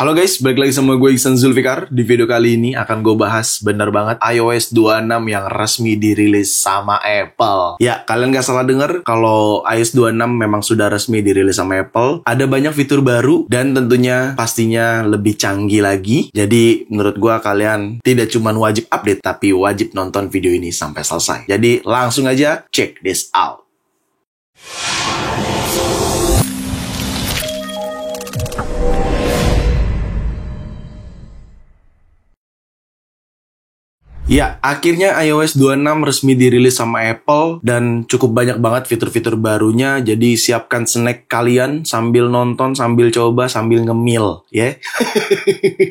Halo guys, balik lagi sama gue Iksan Zulfikar. Di video kali ini akan gue bahas bener banget iOS 26 yang resmi dirilis sama Apple. Ya, kalian gak salah denger kalau iOS 26 memang sudah resmi dirilis sama Apple. Ada banyak fitur baru dan tentunya pastinya lebih canggih lagi. Jadi menurut gue kalian tidak cuma wajib update, tapi wajib nonton video ini sampai selesai. Jadi langsung aja check this out. Ya, akhirnya iOS 26 resmi dirilis sama Apple dan cukup banyak banget fitur-fitur barunya. Jadi siapkan snack kalian sambil nonton, sambil coba, sambil ngemil, ya.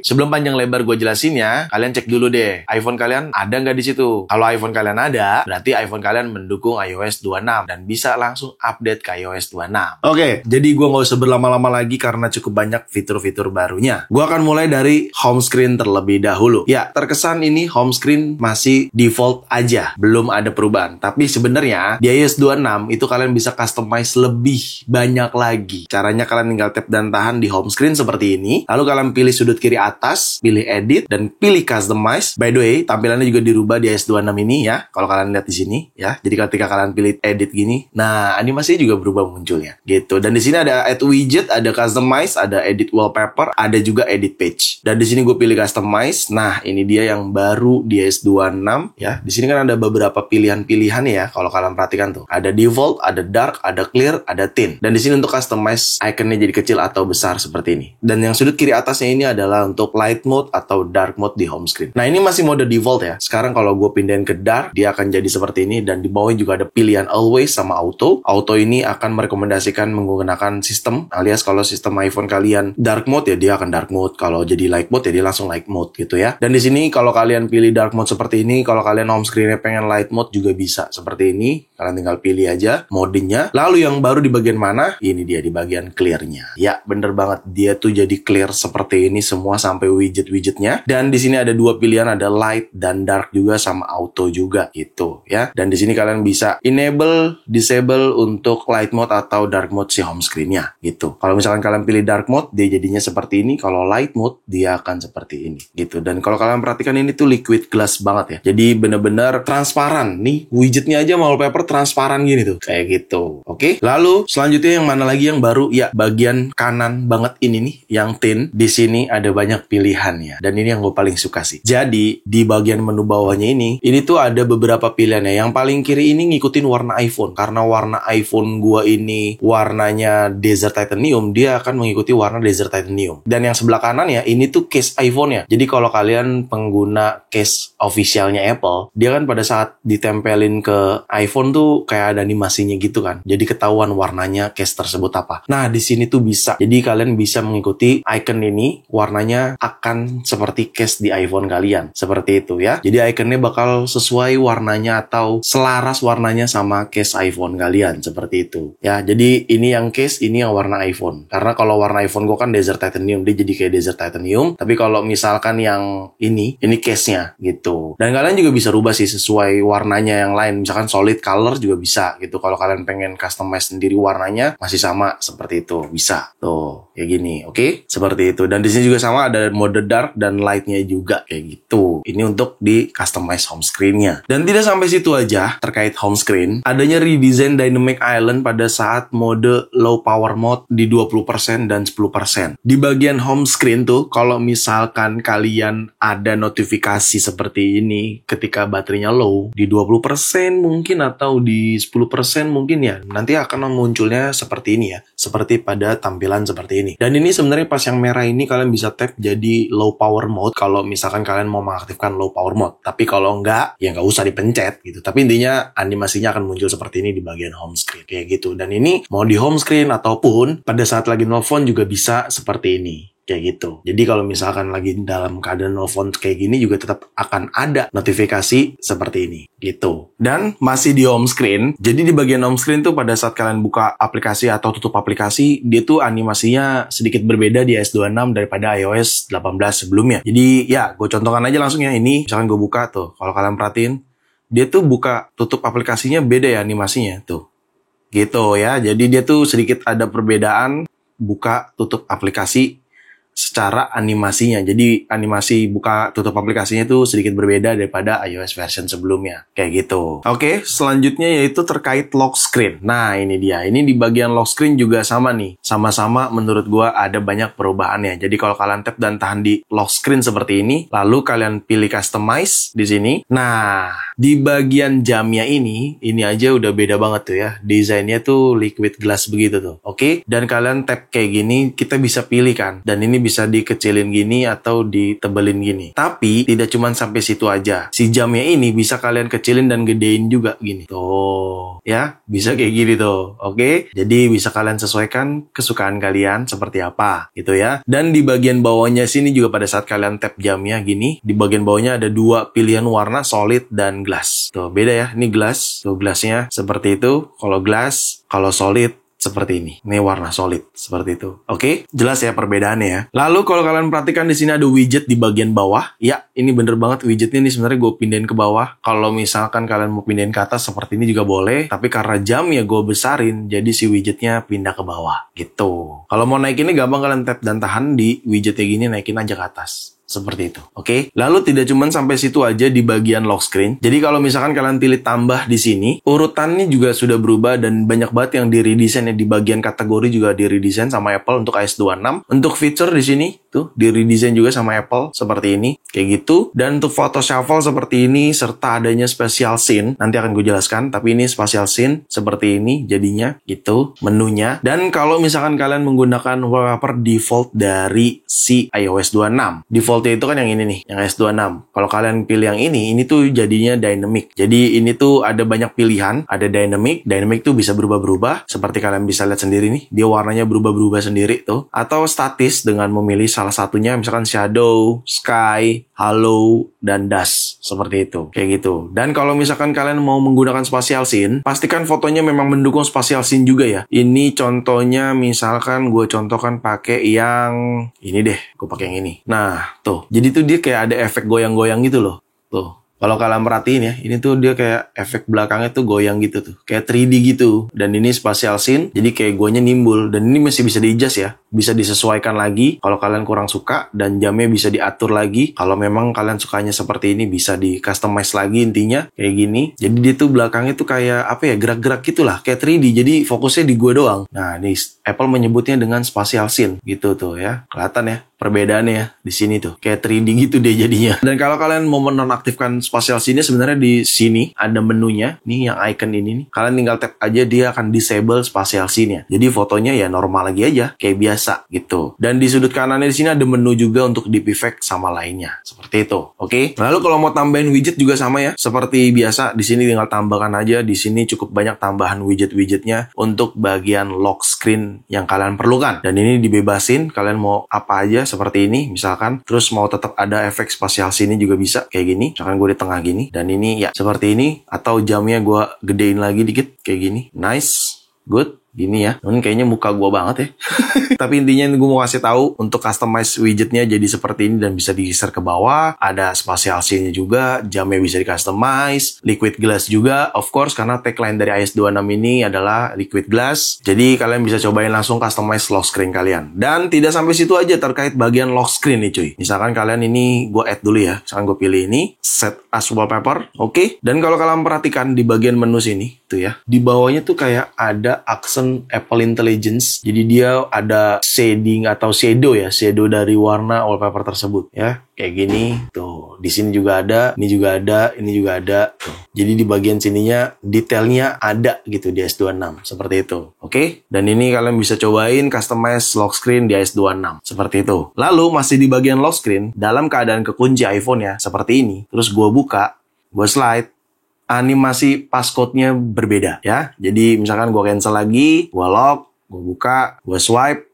Sebelum panjang lebar gue jelasin ya, kalian cek dulu deh, iPhone kalian ada nggak di situ? Kalau iPhone kalian ada, berarti iPhone kalian mendukung iOS 26 dan bisa langsung update ke iOS 26. Oke, jadi gue nggak usah berlama-lama lagi karena cukup banyak fitur-fitur barunya. Gue akan mulai dari home screen terlebih dahulu. Ya, terkesan ini home screen masih default aja, belum ada perubahan. Tapi sebenarnya di iOS 26 itu kalian bisa customize lebih banyak lagi. Caranya kalian tinggal tap dan tahan di home screen seperti ini. Lalu kalian pilih sudut kiri atas, pilih edit dan pilih customize. By the way, tampilannya juga dirubah di iOS 26 ini ya. Kalau kalian lihat di sini ya. Jadi ketika kalian pilih edit gini, nah animasinya juga berubah munculnya. Gitu. Dan di sini ada add widget, ada customize, ada edit wallpaper, ada juga edit page. Dan di sini gue pilih customize. Nah, ini dia yang baru di iOS 26 ya. Di sini kan ada beberapa pilihan-pilihan ya. Kalau kalian perhatikan tuh, ada default, ada dark, ada clear, ada thin. Dan di sini untuk customize ikonnya jadi kecil atau besar seperti ini. Dan yang sudut kiri atasnya ini adalah untuk light mode atau dark mode di home screen. Nah, ini masih mode default ya. Sekarang kalau gue pindahin ke dark, dia akan jadi seperti ini dan di bawahnya juga ada pilihan always sama auto. Auto ini akan merekomendasikan menggunakan sistem, alias kalau sistem iPhone kalian dark mode ya dia akan dark mode. Kalau jadi light mode ya dia langsung light mode gitu ya. Dan di sini kalau kalian pilih dark mode seperti ini, kalau kalian home screen-nya pengen light mode juga bisa seperti ini. Kalian tinggal pilih aja modenya. Lalu yang baru di bagian mana? Ini dia di bagian clear-nya. Ya, bener banget. Dia tuh jadi clear seperti ini semua sampai widget-widgetnya. Dan di sini ada dua pilihan, ada light dan dark juga sama auto juga gitu ya. Dan di sini kalian bisa enable, disable untuk light mode atau dark mode si home screen-nya gitu. Kalau misalkan kalian pilih dark mode, dia jadinya seperti ini. Kalau light mode, dia akan seperti ini gitu. Dan kalau kalian perhatikan ini tuh liquid glass banget ya. Jadi bener-bener transparan. Nih, widgetnya aja wallpaper transparan gini tuh. Kayak gitu. Oke. Lalu selanjutnya yang mana lagi yang baru? Ya, bagian kanan banget ini nih, yang thin. Di sini ada banyak pilihannya. Dan ini yang gue paling suka sih. Jadi, di bagian menu bawahnya ini tuh ada beberapa pilihannya. Yang paling kiri ini ngikutin warna iPhone. Karena warna iPhone gua ini warnanya Desert Titanium, dia akan mengikuti warna Desert Titanium. Dan yang sebelah kanan ya, ini tuh case iPhone-nya. Jadi kalau kalian pengguna case officialnya Apple, dia kan pada saat ditempelin ke iPhone tuh kayak ada animasinya gitu kan. Jadi ketahuan warnanya case tersebut apa. Nah, di sini tuh bisa. Jadi kalian bisa mengikuti icon ini, warnanya akan seperti case di iPhone kalian. Seperti itu ya. Jadi iconnya bakal sesuai warnanya atau selaras warnanya sama case iPhone kalian. Seperti itu. Ya, jadi ini yang case, ini yang warna iPhone. Karena kalau warna iPhone gue kan Desert Titanium, dia jadi kayak Desert Titanium. Tapi kalau misalkan yang ini case-nya gitu. Dan kalian juga bisa rubah sih sesuai warnanya yang lain. Misalkan solid color juga bisa gitu. Kalau kalian pengen customize sendiri warnanya masih sama seperti itu. Bisa. Tuh, kayak gini. Oke? Seperti itu. Dan di sini juga sama ada mode dark dan light-nya juga kayak gitu. Ini untuk di customize home screen-nya. Dan tidak sampai situ aja terkait home screen. Adanya redesign Dynamic Island pada saat mode low power mode di 20% dan 10%. Di bagian home screen tuh kalau misalkan kalian ada notifikasi seperti ini ketika baterainya low di 20% mungkin atau di 10% mungkin ya, nanti akan munculnya seperti ini ya, seperti pada tampilan seperti ini. Dan ini sebenarnya pas yang merah ini kalian bisa tap jadi low power mode kalau misalkan kalian mau mengaktifkan low power mode. Tapi kalau enggak, ya nggak usah dipencet gitu. Tapi intinya animasinya akan muncul seperti ini di bagian home screen kayak gitu. Dan ini mau di home screen ataupun pada saat lagi nelfon juga bisa seperti ini. Kayak gitu. Jadi kalau misalkan lagi dalam keadaan nelfon kayak gini juga tetap akan ada notifikasi seperti ini gitu. Dan masih di home screen. Jadi di bagian home screen tuh pada saat kalian buka aplikasi atau tutup aplikasi, dia tuh animasinya sedikit berbeda di iOS 26 daripada iOS 18 sebelumnya. Jadi ya, gue contohkan aja langsung ya. Ini misalkan gue buka tuh. Kalau kalian perhatiin, dia tuh buka tutup aplikasinya beda ya animasinya tuh. Gitu ya. Jadi dia tuh sedikit ada perbedaan buka tutup aplikasi secara animasinya. Jadi animasi buka tutup aplikasinya itu sedikit berbeda daripada iOS version sebelumnya. Kayak gitu. Oke, selanjutnya yaitu terkait lock screen. Nah, ini dia. Ini di bagian lock screen juga sama nih. Sama-sama menurut gua ada banyak perubahannya. Jadi kalau kalian tap dan tahan di lock screen seperti ini, lalu kalian pilih customize di sini. Nah, di bagian jamnya ini aja udah beda banget tuh ya. Desainnya tuh liquid glass begitu tuh. Oke, dan kalian tap kayak gini, kita bisa pilih kan. Dan ini bisa dikecilin gini atau ditebelin gini. Tapi tidak cuma sampai situ aja. Si jamnya ini bisa kalian kecilin dan gedein juga gini. Tuh, ya, bisa kayak gini tuh. Oke, jadi bisa kalian sesuaikan kesukaan kalian seperti apa gitu ya. Dan di bagian bawahnya sini juga pada saat kalian tap jamnya gini, di bagian bawahnya ada dua pilihan warna, solid dan glass. Tuh, beda ya. Ini glass. Tuh, glassnya seperti itu. Kalau glass, kalau solid seperti ini. Ini warna solid seperti itu. Oke, jelas ya perbedaannya ya. Lalu kalau kalian perhatikan di sini ada widget di bagian bawah. Ya, ini bener banget widgetnya ini sebenarnya gue pindahin ke bawah. Kalau misalkan kalian mau pindahin ke atas seperti ini juga boleh. Tapi karena jam ya gue besarin, jadi si widgetnya pindah ke bawah. Gitu. Kalau mau naik ini gampang, kalian tap dan tahan di widgetnya gini, naikin aja ke atas. Seperti itu, oke? Lalu tidak cuma sampai situ aja di bagian lock screen. Jadi kalau misalkan kalian pilih tambah di sini, urutannya juga sudah berubah dan banyak banget yang di-redesign ya. Di bagian kategori juga di-redesign sama Apple untuk iOS 26. Untuk feature di sini tuh di-redesign juga sama Apple seperti ini, kayak gitu. Dan untuk photo shuffle seperti ini serta adanya special scene, nanti akan gue jelaskan. Tapi ini special scene seperti ini jadinya gitu menunya. Dan kalau misalkan kalian menggunakan wallpaper default dari si iOS 26, default itu kan yang ini nih, yang S26. Kalau kalian pilih yang ini tuh jadinya dynamic. Jadi ini tuh ada banyak pilihan, ada dynamic. Dynamic tuh bisa berubah-berubah, seperti kalian bisa lihat sendiri nih, dia warnanya berubah-berubah sendiri tuh. Atau statis dengan memilih salah satunya, misalkan shadow, sky, halo, dan dust. Seperti itu, kayak gitu. Dan kalau misalkan kalian mau menggunakan spatial scene, pastikan fotonya memang mendukung spatial scene juga ya. Ini contohnya misalkan gue contohkan pakai yang ini deh, gue pakai yang ini. Nah, tuh. Jadi tuh dia kayak ada efek goyang-goyang gitu loh. Tuh. Kalau kalian perhatiin ya, ini tuh dia kayak efek belakangnya tuh goyang gitu tuh. Kayak 3D gitu. Dan ini spatial scene, jadi kayak gonya nimbul. Dan ini masih bisa di-adjust ya. Bisa disesuaikan lagi kalau kalian kurang suka. Dan jamnya bisa diatur lagi. Kalau memang kalian sukanya seperti ini, bisa di-customize lagi intinya. Kayak gini. Jadi dia tuh belakangnya tuh kayak apa ya, gerak-gerak gitulah. Kayak 3D, jadi fokusnya di gua doang. Nah, nih Apple menyebutnya dengan spatial scene. Gitu tuh ya. Kelihatan ya perbedaannya ya di sini tuh. Kayak 3D gitu deh jadinya. Dan kalau kalian mau menonaktifkan spatial scene sebenarnya di sini ada menunya. Nih yang icon ini nih. Kalian tinggal tap aja, dia akan disable spatial scene-nya. Jadi fotonya ya normal lagi aja, kayak biasa gitu. Dan di sudut kanannya di sini ada menu juga untuk deep effect sama lainnya. Seperti itu. Oke. Lalu kalau mau tambahin widget juga sama ya. Seperti biasa di sini tinggal tambahkan aja. Di sini cukup banyak tambahan widget-widgetnya untuk bagian lock screen yang kalian perlukan. Dan ini dibebasin, kalian mau apa aja seperti ini misalkan. Terus mau tetap ada efek spatial scene juga bisa kayak gini. Misalkan gue di tengah gini, dan ini ya seperti ini, atau jamnya gue gedein lagi dikit kayak gini. Nice, good. Gini ya, kayaknya muka gue banget ya. Tapi intinya gue mau kasih tahu untuk customize widgetnya jadi seperti ini dan bisa digeser ke bawah. Ada spatial scene-nya juga, jamnya bisa di customize, liquid glass juga, of course karena tagline dari iOS 26 ini adalah liquid glass. Jadi kalian bisa cobain langsung customize lock screen kalian. Dan tidak sampai situ aja terkait bagian lock screen nih cuy. Misalkan kalian ini gue add dulu ya. Misalkan gue pilih ini, set as wallpaper, oke. Dan kalau kalian perhatikan di bagian menu sini tuh ya, di bawahnya tuh kayak ada aksen Apple Intelligence. Jadi dia ada shading atau shadow ya, shadow dari warna wallpaper tersebut ya. Kayak gini tuh. Di sini juga ada, ini juga ada, ini juga ada tuh. Jadi di bagian sininya detailnya ada gitu di S26 seperti itu. Oke? Dan ini kalian bisa cobain customize lock screen di S26 seperti itu. Lalu masih di bagian lock screen, dalam keadaan kekunci iPhone ya seperti ini. Terus gua buka, gua slide, animasi passcode-nya berbeda ya. Jadi misalkan gue cancel lagi, gue lock, gue buka, gue swipe,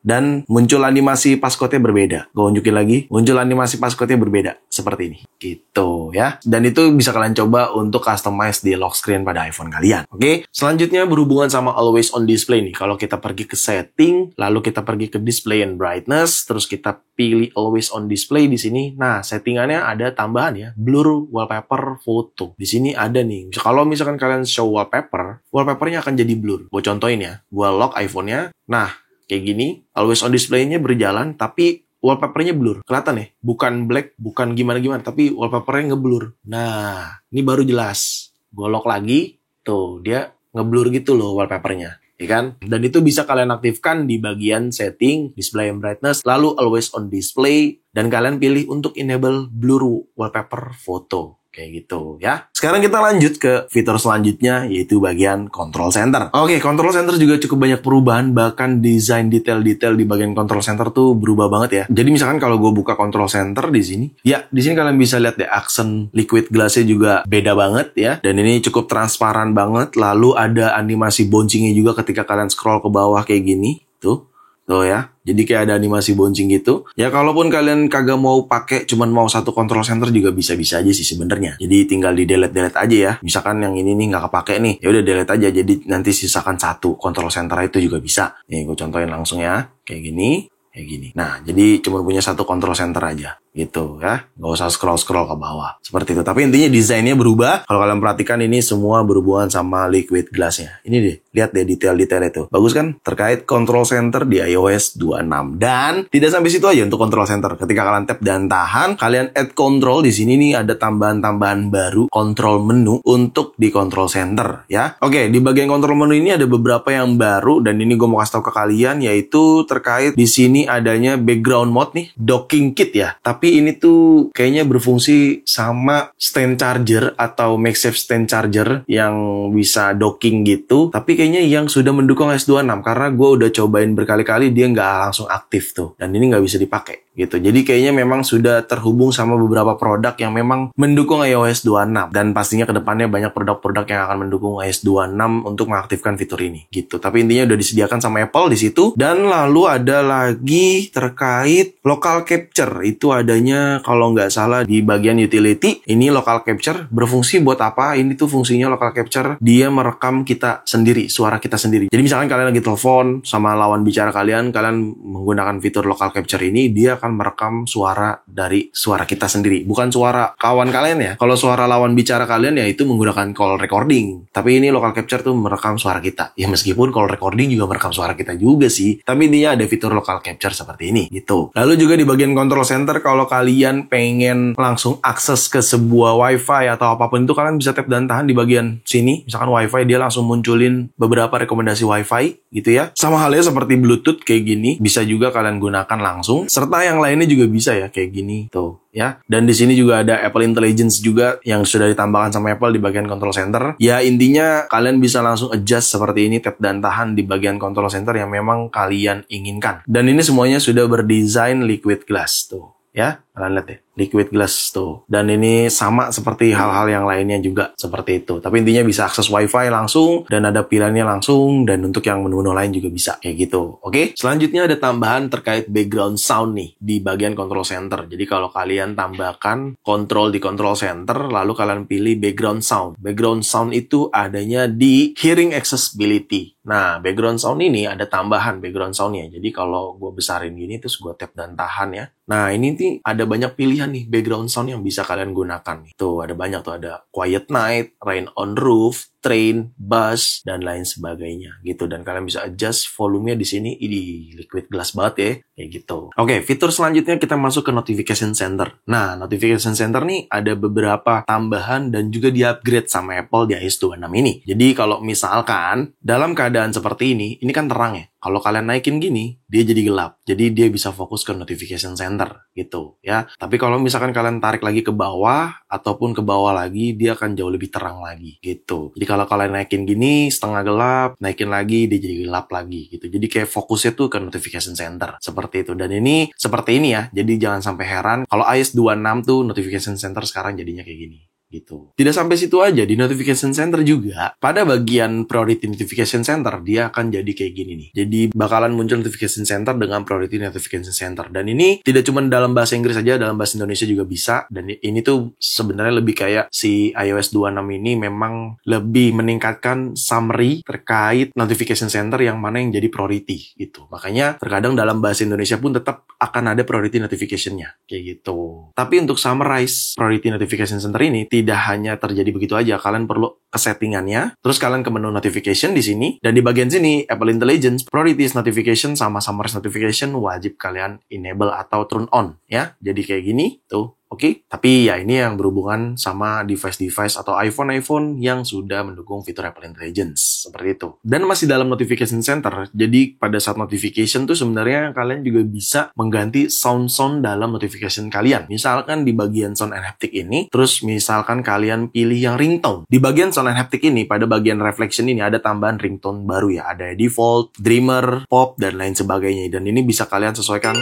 dan muncul animasi passcode-nya berbeda. Gue unjukin lagi, muncul animasi passcode-nya berbeda. Seperti ini. Gitu ya. Dan itu bisa kalian coba untuk customize di lock screen pada iPhone kalian. Oke? Selanjutnya berhubungan sama always on display nih. Kalau kita pergi ke setting, lalu kita pergi ke display and brightness, terus kita pilih always on display di sini. Nah, settingannya ada tambahan ya. Blur wallpaper photo. Di sini ada nih. Kalau misalkan kalian show wallpaper, wallpapernya akan jadi blur. Gue contohin ya. Gue lock iPhone-nya. Nah, kayak gini. Always on display-nya berjalan, tapi wallpaper-nya blur. Kelihatan ya? Bukan black, bukan gimana-gimana, tapi wallpaper-nya ngeblur. Nah, ini baru jelas. Gue lock lagi, tuh dia ngeblur gitu loh wallpaper-nya. Ya kan? Dan itu bisa kalian aktifkan di bagian setting, display and brightness, lalu always on display, dan kalian pilih untuk enable blur wallpaper foto. Kayak gitu ya. Sekarang kita lanjut ke fitur selanjutnya, yaitu bagian control center. Oke, control center juga cukup banyak perubahan, bahkan desain detail-detail di bagian control center tuh berubah banget ya. Jadi misalkan kalau gue buka control center di sini, ya di sini kalian bisa lihat deh accent liquid glass-nya juga beda banget ya. Dan ini cukup transparan banget. Lalu ada animasi bouncing-nya juga ketika kalian scroll ke bawah kayak gini, tuh ya. Jadi kayak ada animasi bouncing gitu. Ya kalaupun kalian kagak mau pakai, cuman mau satu control center juga bisa-bisa aja sih sebenarnya. Jadi tinggal di delete aja ya. Misalkan yang ini nih nggak kepake nih, ya udah delete aja. Jadi nanti sisakan satu control center itu juga bisa. Nih gue contohin langsung ya, kayak gini. Kayak gini. Nah, jadi cuma punya satu control center aja. Gitu ya. Nggak usah scroll-scroll ke bawah. Seperti itu. Tapi intinya desainnya berubah. Kalau kalian perhatikan ini semua berhubungan sama liquid glass-nya. Ini deh. Lihat deh detail-detail itu. Bagus kan? Terkait control center di iOS 26. Dan tidak sampai situ aja untuk control center. Ketika kalian tap dan tahan, kalian add control. Di sini nih ada tambahan-tambahan baru. Control menu untuk di control center ya. Oke, di bagian control menu ini ada beberapa yang baru. Dan ini gue mau kasih tahu ke kalian. Yaitu terkait di sini adanya background mode nih, docking kit ya. Tapi ini tuh kayaknya berfungsi sama stand charger atau MagSafe stand charger yang bisa docking gitu. Tapi kayaknya yang sudah mendukung iOS 26 karena gue udah cobain berkali-kali dia nggak langsung aktif tuh. Dan ini nggak bisa dipakai gitu. Jadi kayaknya memang sudah terhubung sama beberapa produk yang memang mendukung iOS 26. Dan pastinya kedepannya banyak produk-produk yang akan mendukung iOS 26 untuk mengaktifkan fitur ini gitu. Tapi intinya udah disediakan sama Apple di situ. Dan lalu ada lagi terkait local capture. Itu adanya kalau nggak salah di bagian utility. Ini local capture berfungsi buat apa? Ini tuh fungsinya local capture. Dia merekam kita sendiri, suara kita sendiri. Jadi misalkan kalian lagi telepon sama lawan bicara kalian menggunakan fitur local capture ini, dia akan merekam suara dari suara kita sendiri. Bukan suara kawan kalian ya. Kalau suara lawan bicara kalian ya itu menggunakan call recording. Tapi ini local capture tuh merekam suara kita. Ya meskipun call recording juga merekam suara kita juga sih. Tapi dia ada fitur local capture seperti ini gitu. Lalu juga di bagian control center kalau kalian pengen langsung akses ke sebuah wifi atau apapun itu, kalian bisa tap dan tahan di bagian sini. Misalkan wifi, dia langsung munculin beberapa rekomendasi wifi gitu ya. Sama halnya seperti Bluetooth kayak gini, bisa juga kalian gunakan langsung. Serta yang lainnya juga bisa ya kayak gini tuh ya. Dan di sini juga ada Apple Intelligence juga yang sudah ditambahkan sama Apple di bagian control center. Ya intinya kalian bisa langsung adjust seperti ini, tap dan tahan di bagian control center yang memang kalian inginkan. Dan ini semuanya sudah berdesain liquid glass tuh ya. Kalian lihat ya, liquid glass tuh. Dan ini sama seperti hal-hal yang lainnya juga seperti itu. Tapi intinya bisa akses wifi langsung, dan ada pilihannya langsung, dan untuk yang menu-menu lain juga bisa kayak gitu. Oke, selanjutnya ada tambahan terkait background sound nih di bagian control center. Jadi kalau kalian tambahkan control di control center, lalu kalian pilih background sound. Background sound itu adanya di hearing accessibility. Nah, background sound ini ada tambahan background soundnya. Jadi kalau gue besarin gini, terus gue tap dan tahan ya. Nah, ini nih ada banyak pilihan nih background sound yang bisa kalian gunakan. Tuh, ada banyak tuh. Ada quiet night, rain on roof, train, bus, dan lain sebagainya gitu. Dan kalian bisa adjust volumenya di sini. Ini liquid glass banget ya, kayak gitu. Oke, fitur selanjutnya kita masuk ke notification center. Nah, notification center nih ada beberapa tambahan dan juga di-upgrade sama Apple di iOS 26 ini. Jadi kalau misalkan dalam keadaan seperti ini kan terang ya. Kalau kalian naikin gini, dia jadi gelap. Jadi dia bisa fokus ke notification center gitu ya. Tapi kalau misalkan kalian tarik lagi ke bawah ataupun ke bawah lagi, dia akan jauh lebih terang lagi gitu. Jadi kalau kalian naikin gini setengah gelap, naikin lagi dia jadi gelap lagi gitu. Jadi kayak fokusnya tuh ke notification center seperti itu. Dan ini seperti ini ya. Jadi jangan sampai heran kalau iOS 26 tuh notification center sekarang jadinya kayak gini gitu. Tidak sampai situ aja, di notification center juga pada bagian priority notification center dia akan jadi kayak gini nih. Jadi bakalan muncul notification center dengan priority notification center. Dan ini tidak cuma dalam bahasa Inggris saja, dalam bahasa Indonesia juga bisa. Dan ini tuh sebenarnya lebih kayak si iOS 26 ini memang lebih meningkatkan summary terkait notification center yang mana yang jadi priority gitu. Makanya terkadang dalam bahasa Indonesia pun tetap akan ada priority notification-nya kayak gitu. Tapi untuk summarize priority notification center ini tidak hanya terjadi begitu aja, kalian perlu ke settingannya, terus kalian ke menu notification di sini, dan di bagian sini Apple Intelligence Priorities Notification sama Summaries Notification wajib kalian enable atau turn on ya. Jadi kayak gini tuh. Oke, tapi ya ini yang berhubungan sama device-device atau iPhone yang sudah mendukung fitur Apple Intelligence, seperti itu. Dan masih dalam Notification Center, jadi pada saat notification tuh sebenarnya kalian juga bisa mengganti sound dalam notification kalian. Misalkan di bagian sound and haptic ini, terus misalkan kalian pilih yang ringtone. Di bagian sound and haptic ini, pada bagian reflection ini ada tambahan ringtone baru ya. Ada default, dreamer, pop, dan lain sebagainya. Dan ini bisa kalian sesuaikan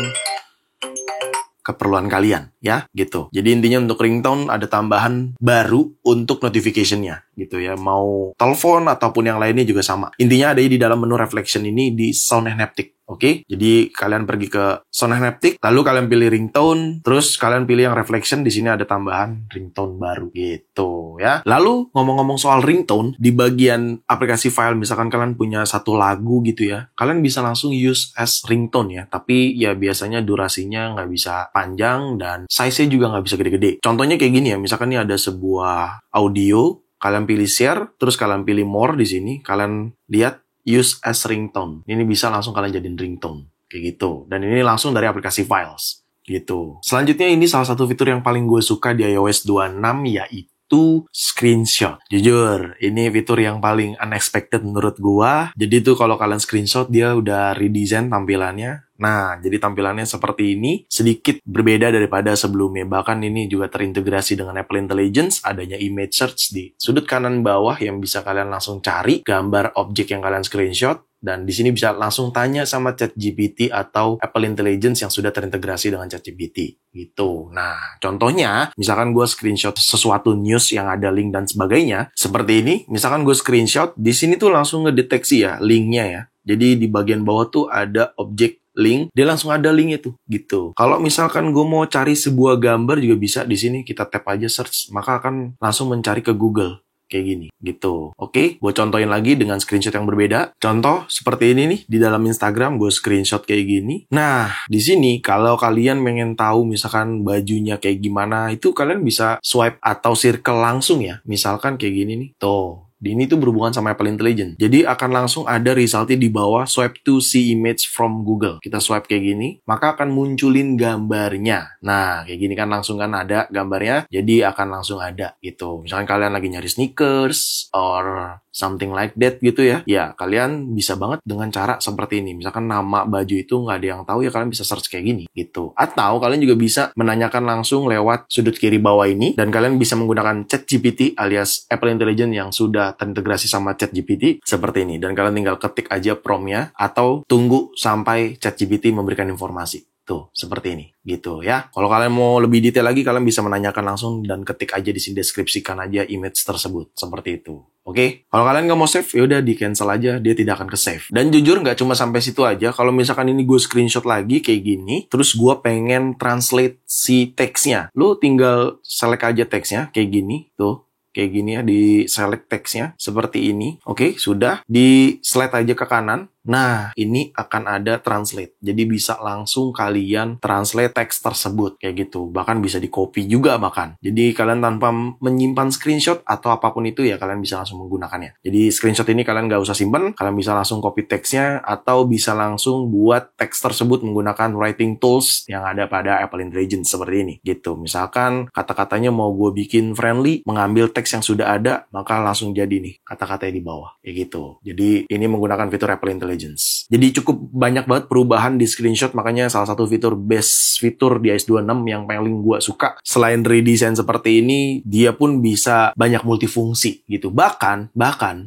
keperluan kalian ya gitu. Jadi intinya untuk ringtone ada tambahan baru untuk notification-nya gitu ya. Mau telepon ataupun yang lainnya juga sama. Intinya ada di dalam menu reflection ini di sound and haptic. Oke, jadi kalian pergi ke sound and haptic, lalu kalian pilih ringtone, terus kalian pilih yang reflection, di sini ada tambahan ringtone baru gitu ya. Lalu ngomong-ngomong soal ringtone, di bagian aplikasi file, misalkan kalian punya satu lagu gitu ya, kalian bisa langsung use as ringtone ya. Tapi ya biasanya durasinya nggak bisa panjang dan size-nya juga nggak bisa gede-gede. Contohnya kayak gini ya, misalkan ini ada sebuah audio, kalian pilih share, terus kalian pilih more di sini, kalian lihat use as ringtone. Ini bisa langsung kalian jadiin ringtone. Kayak gitu. Dan ini langsung dari aplikasi Files. Gitu. Selanjutnya ini salah satu fitur yang paling gue suka di iOS 26 yaitu screenshot. Jujur, ini fitur yang paling unexpected menurut gue. Jadi tuh kalau kalian screenshot dia udah redesign tampilannya. Nah, jadi tampilannya seperti ini, sedikit berbeda daripada sebelumnya. Bahkan ini juga terintegrasi dengan Apple Intelligence, adanya image search di sudut kanan bawah yang bisa kalian langsung cari gambar objek yang kalian screenshot. Dan di sini bisa langsung tanya sama ChatGPT atau Apple Intelligence yang sudah terintegrasi dengan ChatGPT. Gitu. Nah, contohnya, misalkan gue screenshot sesuatu news yang ada link dan sebagainya, seperti ini. Misalkan gue screenshot, di sini tuh langsung ngedeteksi ya, linknya ya. Jadi di bagian bawah tuh ada objek link, dia langsung ada linknya tuh, gitu. Kalau misalkan gue mau cari sebuah gambar juga bisa di sini kita tap aja search, maka akan langsung mencari ke Google kayak gini, gitu. Oke, gue contohin lagi dengan screenshot yang berbeda. Contoh seperti ini nih di dalam Instagram gue screenshot kayak gini. Nah, di sini kalau kalian pengen tahu misalkan bajunya kayak gimana, itu kalian bisa swipe atau circle langsung ya. Misalkan kayak gini nih, tuh. Ini tuh berhubungan sama Apple Intelligence. Jadi akan langsung ada resultnya di bawah swipe to see image from Google. Kita swipe kayak gini, maka akan munculin gambarnya. Nah, kayak gini kan langsung kan ada gambarnya. Jadi akan langsung ada gitu. Misalkan kalian lagi nyari sneakers or something like that gitu ya. Ya, kalian bisa banget dengan cara seperti ini. Misalkan nama baju itu nggak ada yang tahu ya kalian bisa search kayak gini gitu. Atau kalian juga bisa menanyakan langsung lewat sudut kiri bawah ini. Dan kalian bisa menggunakan ChatGPT alias Apple Intelligence yang sudah terintegrasi sama ChatGPT seperti ini. Dan kalian tinggal ketik aja prompt-nya atau tunggu sampai ChatGPT memberikan informasi. Tuh, seperti ini, gitu ya. Kalau kalian mau lebih detail lagi, kalian bisa menanyakan langsung dan ketik aja di sini, deskripsikan aja image tersebut. Seperti itu. Oke? Kalau kalian nggak mau save, yaudah di cancel aja, dia tidak akan ke save. Dan jujur nggak cuma sampai situ aja, kalau misalkan ini gue screenshot lagi kayak gini, terus gue pengen translate si teksnya. Lu tinggal select aja teksnya, kayak gini, tuh. Kayak gini ya, di select teksnya seperti ini. Oke, sudah. Di slide aja ke kanan. Nah, ini akan ada translate. Jadi bisa langsung kalian translate teks tersebut. Kayak gitu. Bahkan bisa di copy juga bahkan. Jadi kalian tanpa menyimpan screenshot atau apapun itu ya kalian bisa langsung menggunakannya. Jadi screenshot ini kalian nggak usah simpan. Kalian bisa langsung copy teksnya atau bisa langsung buat teks tersebut menggunakan writing tools yang ada pada Apple Intelligence seperti ini. Gitu. Misalkan kata-katanya mau gue bikin friendly, mengambil teks yang sudah ada, maka langsung jadi nih kata-katanya di bawah. Kayak gitu. Jadi ini menggunakan fitur Apple Intelligence. Jadi cukup banyak banget perubahan di screenshot, makanya salah satu best fitur di iOS 26 yang paling gue suka. Selain redesign seperti ini, dia pun bisa banyak multifungsi gitu. Bahkan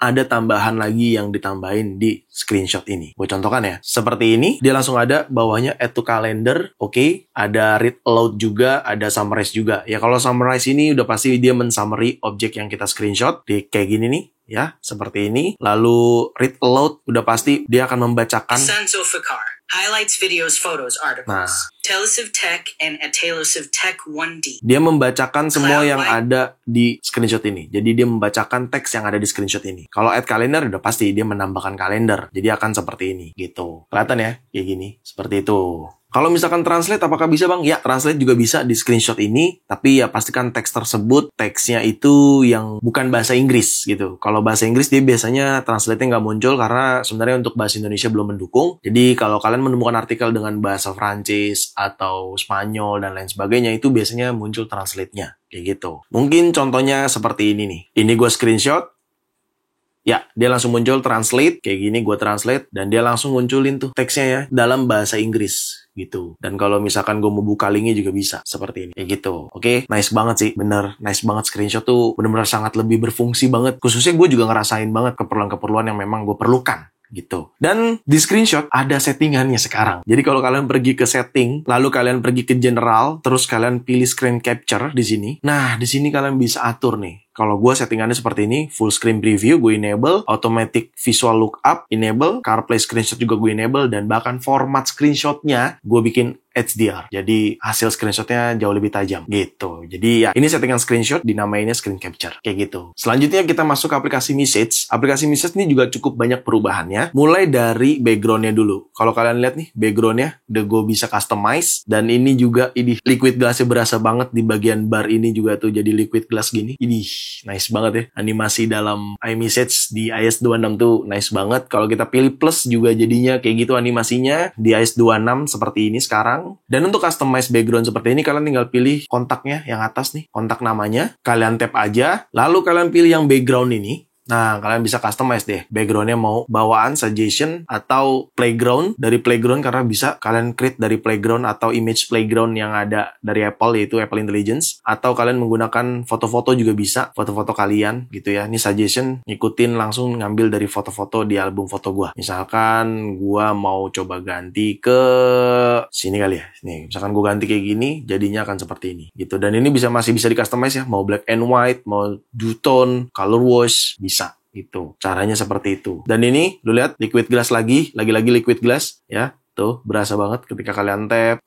ada tambahan lagi yang ditambahin di screenshot ini. Gue contohkan ya. Seperti ini, dia langsung ada bawahnya add to calendar, oke. Ada read aloud juga, ada summarize juga. Ya kalau summarize ini udah pasti dia men-summary objek yang kita screenshot di kayak gini nih. Ya, seperti ini. Lalu read aloud udah pasti dia akan membacakan. Highlights videos, photos, articles. Talos of Tech and a Talos of Tech 1D. Dia membacakan semua yang ada di screenshot ini. Jadi dia membacakan teks yang ada di screenshot ini. Kalau add calendar udah pasti dia menambahkan kalender. Jadi akan seperti ini gitu. Kelihatan ya? Kayak gini. Seperti itu. Kalau misalkan translate, apakah bisa bang? Ya, translate juga bisa di screenshot ini, tapi ya pastikan teks tersebut, teksnya itu yang bukan bahasa Inggris gitu. Kalau bahasa Inggris dia biasanya translate-nya nggak muncul karena sebenarnya untuk bahasa Indonesia belum mendukung. Jadi kalau kalian menemukan artikel dengan bahasa Prancis atau Spanyol dan lain sebagainya, itu biasanya muncul translate-nya. Kayak gitu. Mungkin contohnya seperti ini nih. Ini gue screenshot. Ya, dia langsung muncul translate, kayak gini gue translate, dan dia langsung munculin tuh teksnya ya, dalam bahasa Inggris, gitu. Dan kalau misalkan gue mau buka linknya juga bisa, seperti ini, kayak gitu. Oke, nice banget sih, bener, nice banget screenshot tuh, bener-bener sangat lebih berfungsi banget. Khususnya gue juga ngerasain banget keperluan-keperluan yang memang gue perlukan. Gitu. Dan di screenshot ada settingannya sekarang. Jadi kalau kalian pergi ke setting, lalu kalian pergi ke general, terus kalian pilih screen capture di sini. Nah, di sini kalian bisa atur nih. Kalau gue settingannya seperti ini, full screen preview gue enable, automatic visual lookup enable, CarPlay screenshot juga gue enable, dan bahkan format screenshotnya gue bikin HDR. Jadi hasil screenshotnya jauh lebih tajam gitu. Jadi ya ini settingan screenshot, dinamainnya screen capture kayak gitu. Selanjutnya kita masuk ke aplikasi message. Aplikasi message ini juga cukup banyak perubahannya. Mulai dari backgroundnya dulu. Kalau kalian lihat nih backgroundnya, gue bisa customize. Dan ini juga ini liquid glassnya berasa banget di bagian bar ini juga tuh jadi liquid glass gini. Ini nice banget ya. Animasi dalam iMessage di iOS 26 tuh nice banget. Kalau kita pilih plus juga jadinya kayak gitu animasinya di iOS 26 seperti ini sekarang. Dan untuk customize background seperti ini, kalian tinggal pilih kontaknya yang atas nih, kontak namanya. Kalian tap aja, lalu kalian pilih yang background ini. Nah, kalian bisa customize deh. Backgroundnya mau bawaan, suggestion, atau playground. Dari playground karena bisa kalian create dari playground atau image playground yang ada dari Apple, yaitu Apple Intelligence. Atau kalian menggunakan foto-foto juga bisa. Foto-foto kalian gitu ya. Ini suggestion, ngikutin langsung ngambil dari foto-foto di album foto gua. Misalkan gua mau coba ganti ke sini kali ya. Nih, misalkan gua ganti kayak gini, jadinya akan seperti ini. Gitu. Dan ini masih bisa di customize ya. Mau black and white, mau two-tone, color wash, bisa itu. Caranya seperti itu. Dan ini lu lihat liquid glass lagi liquid glass ya. Tuh, berasa banget ketika kalian tap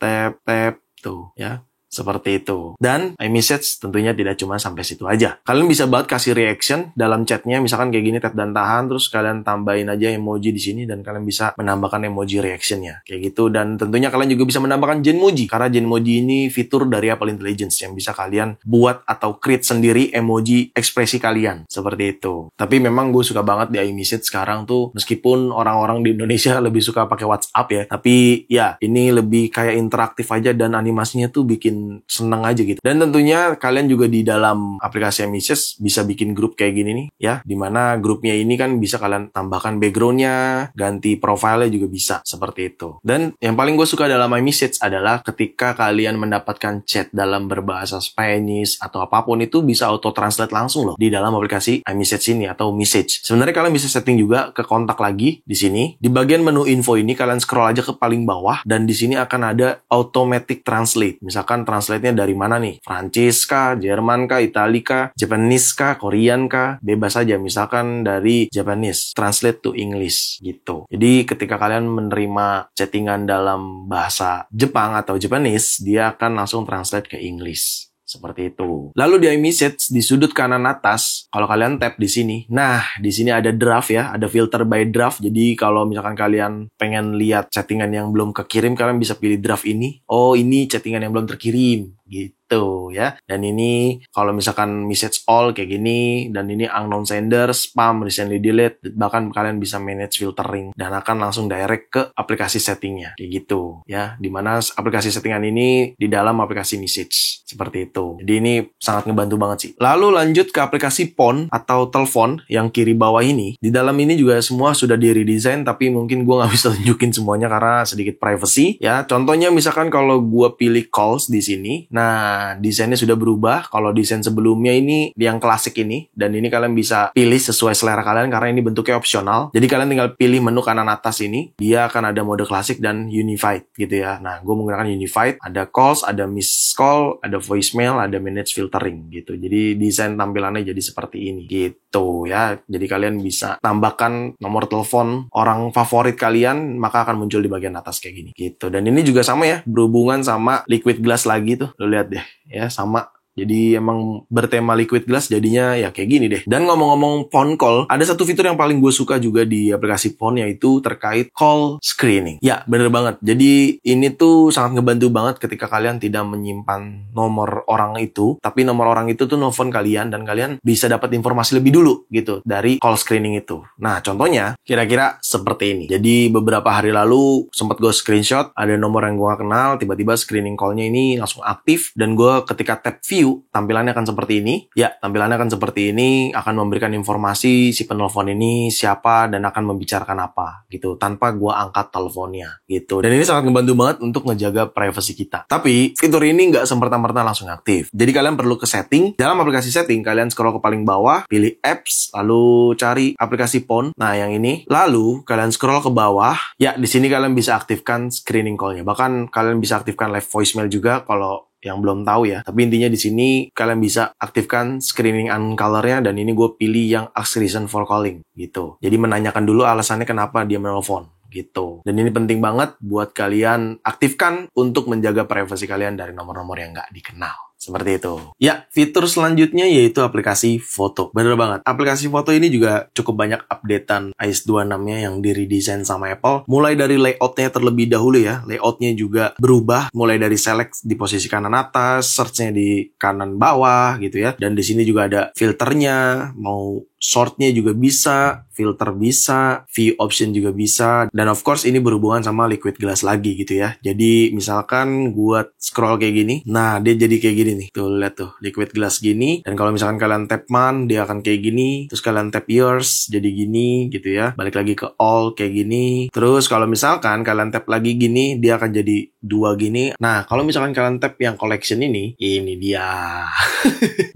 tuh ya. Seperti itu. Dan iMessage tentunya tidak cuma sampai situ aja. Kalian bisa banget kasih reaction dalam chatnya, misalkan kayak gini tap dan tahan, terus kalian tambahin aja emoji di sini dan kalian bisa menambahkan emoji reactionnya, kayak gitu. Dan tentunya kalian juga bisa menambahkan Genmoji karena Genmoji ini fitur dari Apple Intelligence yang bisa kalian buat atau create sendiri emoji ekspresi kalian, seperti itu. Tapi memang gue suka banget di iMessage sekarang tuh, meskipun orang-orang di Indonesia lebih suka pakai WhatsApp ya, tapi ya ini lebih kayak interaktif aja dan animasinya tuh bikin seneng aja gitu. Dan tentunya kalian juga di dalam aplikasi iMessage bisa bikin grup kayak gini nih ya, dimana grupnya ini kan bisa kalian tambahkan backgroundnya, ganti profilnya juga bisa seperti itu. Dan yang paling gue suka dalam iMessage adalah ketika kalian mendapatkan chat dalam berbahasa Spanish atau apapun itu bisa auto translate langsung loh di dalam aplikasi iMessage ini atau message. Sebenarnya kalian bisa setting juga ke kontak lagi di sini. Di bagian menu info ini kalian scroll aja ke paling bawah dan di sini akan ada automatic translate. Misalkan translate-nya dari mana nih? Prancis kah, Jerman kah, Itali kah, Japanese kah, Korean kah? Bebas aja, misalkan dari Japanese, translate to English gitu. Jadi ketika kalian menerima chattingan dalam bahasa Jepang atau Japanese, dia akan langsung translate ke English. Seperti itu. Lalu di iMessage di sudut kanan atas, kalau kalian tap di sini, nah di sini ada draft ya, ada filter by draft. Jadi kalau misalkan kalian pengen lihat chattingan yang belum kekirim, kalian bisa pilih draft ini. Oh, ini chattingan yang belum terkirim, gitu ya. Dan ini kalau misalkan message all kayak gini, dan ini unknown sender, spam, recently delete, bahkan kalian bisa manage filtering dan akan langsung direct ke aplikasi settingnya, kayak gitu ya. Dimana aplikasi settingan ini di dalam aplikasi message seperti itu. Jadi ini sangat ngebantu banget sih. Lalu lanjut ke aplikasi phone atau telepon yang kiri bawah ini. Di dalam ini juga semua sudah di redesign, tapi mungkin gue nggak bisa tunjukin semuanya karena sedikit privacy ya. Contohnya misalkan kalau gue pilih calls di sini, nah desainnya sudah berubah. Kalau desain sebelumnya ini yang klasik ini, dan ini kalian bisa pilih sesuai selera kalian karena ini bentuknya opsional. Jadi kalian tinggal pilih menu kanan atas ini, dia akan ada mode klasik dan unified gitu ya. Nah, gue menggunakan unified, ada calls, ada miss call, ada voicemail, ada manage filtering gitu. Jadi desain tampilannya jadi seperti ini gitu ya. Jadi kalian bisa tambahkan nomor telepon orang favorit kalian, maka akan muncul di bagian atas kayak gini gitu. Dan ini juga sama ya, berhubungan sama liquid glass lagi tuh. Lo lihat deh ya, sama Jadi emang bertema liquid glass jadinya ya kayak gini deh. Dan ngomong-ngomong phone call, ada satu fitur yang paling gue suka juga di aplikasi phone, yaitu terkait call screening. Ya, bener banget. Jadi ini tuh sangat ngebantu banget ketika kalian tidak menyimpan nomor orang itu, tapi nomor orang itu tuh nelfon kalian dan kalian bisa dapat informasi lebih dulu gitu dari call screening itu. Nah, contohnya kira-kira seperti ini. Jadi beberapa hari lalu sempat gue screenshot, ada nomor yang gue gak kenal, tiba-tiba screening call-nya ini langsung aktif, dan gue ketika tap view, tampilannya akan seperti ini. Ya, tampilannya akan seperti ini, akan memberikan informasi si penelpon ini siapa dan akan membicarakan apa gitu, tanpa gua angkat teleponnya gitu. Dan ini sangat ngebantu banget untuk ngejaga privasi kita. Tapi fitur ini nggak semerta-merta langsung aktif. Jadi kalian perlu ke setting. Dalam aplikasi setting, kalian scroll ke paling bawah, pilih apps, lalu cari aplikasi phone. Nah, yang ini. Lalu kalian scroll ke bawah. Ya, di sini kalian bisa aktifkan screening call-nya. Bahkan kalian bisa aktifkan live voicemail juga kalau yang belum tahu ya. Tapi intinya di sini kalian bisa aktifkan screening and color-nya, dan ini gue pilih yang ask reason for calling gitu. Jadi menanyakan dulu alasannya kenapa dia menelpon gitu. Dan ini penting banget buat kalian aktifkan untuk menjaga privasi kalian dari nomor-nomor yang nggak dikenal. Seperti itu. Ya, fitur selanjutnya yaitu aplikasi foto. Bener banget. Aplikasi foto ini juga cukup banyak updatean iOS 26-nya yang diredesign sama Apple. Mulai dari layoutnya terlebih dahulu ya. Layoutnya juga berubah. Mulai dari select di posisi kanan atas, search-nya di kanan bawah gitu ya. Dan di sini juga ada filternya, mau short-nya juga bisa, filter bisa, view option juga bisa, dan of course ini berhubungan sama liquid glass lagi gitu ya. Jadi misalkan gua scroll kayak gini, nah dia jadi kayak gini nih. Tuh lihat tuh, liquid glass gini. Dan kalau misalkan kalian tap man, dia akan kayak gini. Terus kalian tap yours, jadi gini gitu ya. Balik lagi ke all kayak gini. Terus kalau misalkan kalian tap lagi gini, dia akan jadi dua gini. Nah, kalau misalkan kalian tap yang collection ini dia.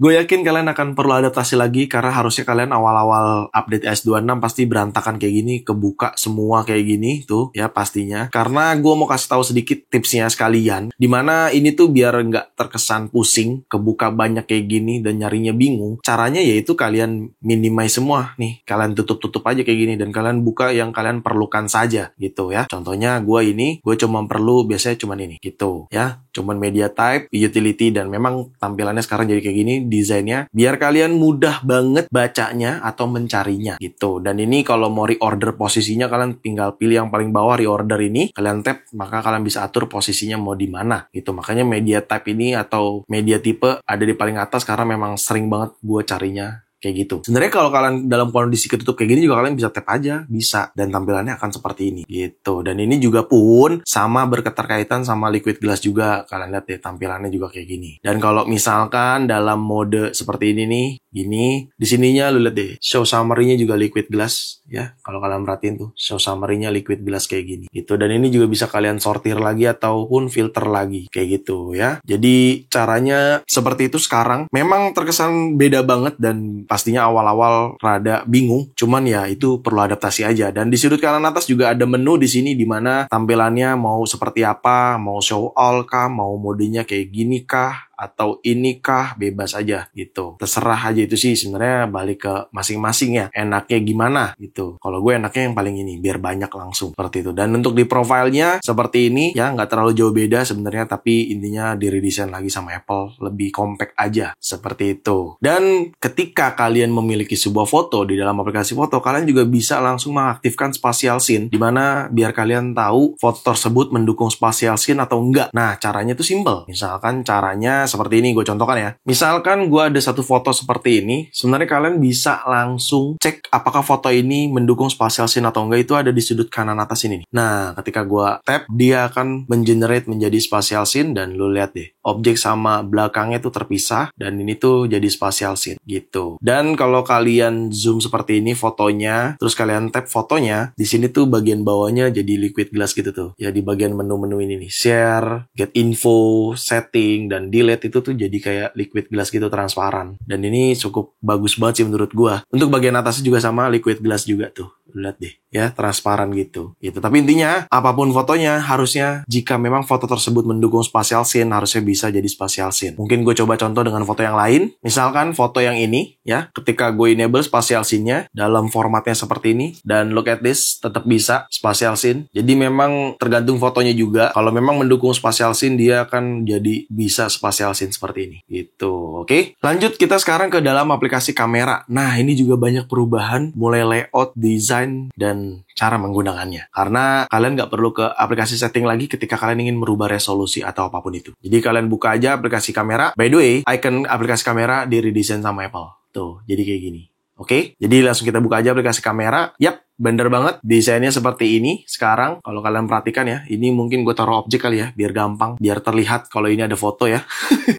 Gue yakin kalian akan perlu adaptasi lagi, karena harusnya kalian awal-awal update iOS 26 pasti berantakan kayak gini, kebuka semua kayak gini tuh ya pastinya. Karena gue mau kasih tahu sedikit tipsnya sekalian, dimana ini tuh biar nggak terkesan pusing, kebuka banyak kayak gini dan nyarinya bingung. Caranya yaitu kalian minimize semua nih, kalian tutup-tutup aja kayak gini, dan kalian buka yang kalian perlukan saja gitu ya. Contohnya gue cuma perlu biasanya cuman ini gitu ya, cuman media type, utility, dan memang tampilannya sekarang jadi kayak gini desainnya, biar kalian mudah banget bacanya atau mencarinya gitu. Dan ini kalau mau reorder posisinya, kalian tinggal pilih yang paling bawah reorder ini, kalian tap, maka kalian bisa atur posisinya mau di mana gitu. Makanya media type ini atau media tipe ada di paling atas, karena memang sering banget gue carinya kayak gitu. Sebenarnya kalau kalian dalam kondisi ketutup kayak gini juga kalian bisa tap aja, bisa, dan tampilannya akan seperti ini gitu. Dan ini juga pun sama berketerkaitan sama liquid glass juga. Kalian lihat deh, tampilannya juga kayak gini. Dan kalau misalkan dalam mode seperti ini nih, gini, di sininya lu lihat deh, show summary-nya juga liquid glass ya. Kalau kalian perhatiin tuh, show summary-nya liquid glass kayak gini gitu. Dan ini juga bisa kalian sortir lagi ataupun filter lagi kayak gitu ya. Jadi caranya seperti itu sekarang. Memang terkesan beda banget dan pastinya awal-awal rada bingung, cuman ya itu perlu adaptasi aja. Dan di sudut kanan atas juga ada menu di sini, di mana tampilannya mau seperti apa, mau show all kah, mau modenya kayak gini kah, atau ini kah, bebas aja gitu. Terserah aja, itu sih sebenarnya balik ke masing-masing ya, enaknya gimana gitu. Kalau gue enaknya yang paling ini, biar banyak langsung seperti itu. Dan untuk di profilnya seperti ini ya, nggak terlalu jauh beda sebenarnya, tapi intinya di redesign lagi sama Apple, lebih compact aja seperti itu. Dan ketika kalian memiliki sebuah foto di dalam aplikasi foto, kalian juga bisa langsung mengaktifkan spatial scene, dimana biar kalian tahu foto tersebut mendukung spatial scene atau enggak. Nah, caranya itu simple. Misalkan caranya seperti ini, gue contohkan ya. Misalkan gue ada satu foto seperti ini, sebenarnya kalian bisa langsung cek apakah foto ini mendukung spatial scene atau enggak, itu ada di sudut kanan atas ini nih. Nah, ketika gue tap, dia akan mengenerate menjadi spatial scene, dan lu lihat deh, objek sama belakangnya tuh terpisah, dan ini tuh jadi spatial scene gitu. Dan kalau kalian zoom seperti ini fotonya, terus kalian tap fotonya, di sini tuh bagian bawahnya jadi liquid glass gitu tuh. Ya, di bagian menu-menu ini nih, share, get info, setting, dan delete, itu tuh jadi kayak liquid glass gitu, transparan. Dan ini cukup bagus banget sih menurut gua. Untuk bagian atasnya juga sama, liquid glass juga tuh. Lihat deh ya, transparan gitu. Tapi intinya apapun fotonya, harusnya jika memang foto tersebut mendukung spatial scene, harusnya bisa jadi spatial scene. Mungkin gue coba contoh dengan foto yang lain. Misalkan foto yang ini ya, ketika gue enable spatial scene-nya dalam formatnya seperti ini, dan look at this, tetap bisa spatial scene. Jadi memang tergantung fotonya juga. Kalau memang mendukung spatial scene, dia akan jadi bisa spatial pixel scene seperti ini. Gitu, oke? Lanjut kita sekarang ke dalam aplikasi kamera. Nah, ini juga banyak perubahan, mulai layout, desain, dan cara menggunakannya. Karena kalian nggak perlu ke aplikasi setting lagi ketika kalian ingin merubah resolusi atau apapun itu. Jadi kalian buka aja aplikasi kamera. By the way, icon aplikasi kamera di-redesign sama Apple. Tuh, jadi kayak gini. Oke, jadi langsung kita buka aja aplikasi kamera. Yap, bener banget. Desainnya seperti ini. Sekarang, kalau kalian perhatikan ya, ini mungkin gue taruh objek kali ya, biar gampang, biar terlihat kalau ini ada foto ya.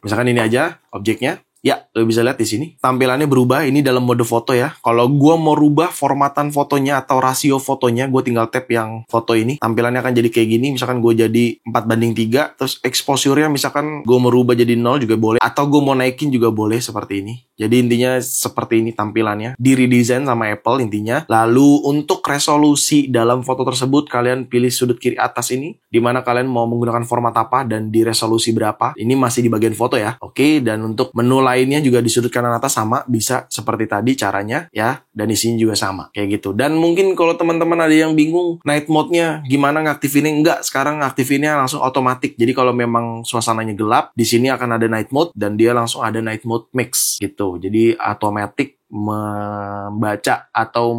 Misalkan ini aja objeknya. Ya, lo bisa lihat di sini. Tampilannya berubah, ini dalam mode foto ya. Kalau gue mau rubah formatan fotonya atau rasio fotonya, gue tinggal tap yang foto ini. Tampilannya akan jadi kayak gini. Misalkan gue jadi 4:3, terus exposure-nya misalkan gue mau rubah jadi 0 juga boleh. Atau gue mau naikin juga boleh seperti ini. Jadi intinya seperti ini tampilannya. Di-redesign sama Apple intinya. Lalu untuk resolusi dalam foto tersebut, kalian pilih sudut kiri atas ini. Dimana kalian mau menggunakan format apa dan di resolusi berapa. Ini masih di bagian foto ya. Oke, dan untuk menu lainnya juga di sudut kanan atas sama, bisa seperti tadi caranya ya, dan isinya juga sama kayak gitu. Dan mungkin kalau teman-teman ada yang bingung night mode-nya gimana ngaktifinnya, enggak, sekarang ngaktifinnya langsung otomatis. Jadi kalau memang suasananya gelap, di sini akan ada night mode dan dia langsung ada night mode mix gitu. Jadi otomatis membaca atau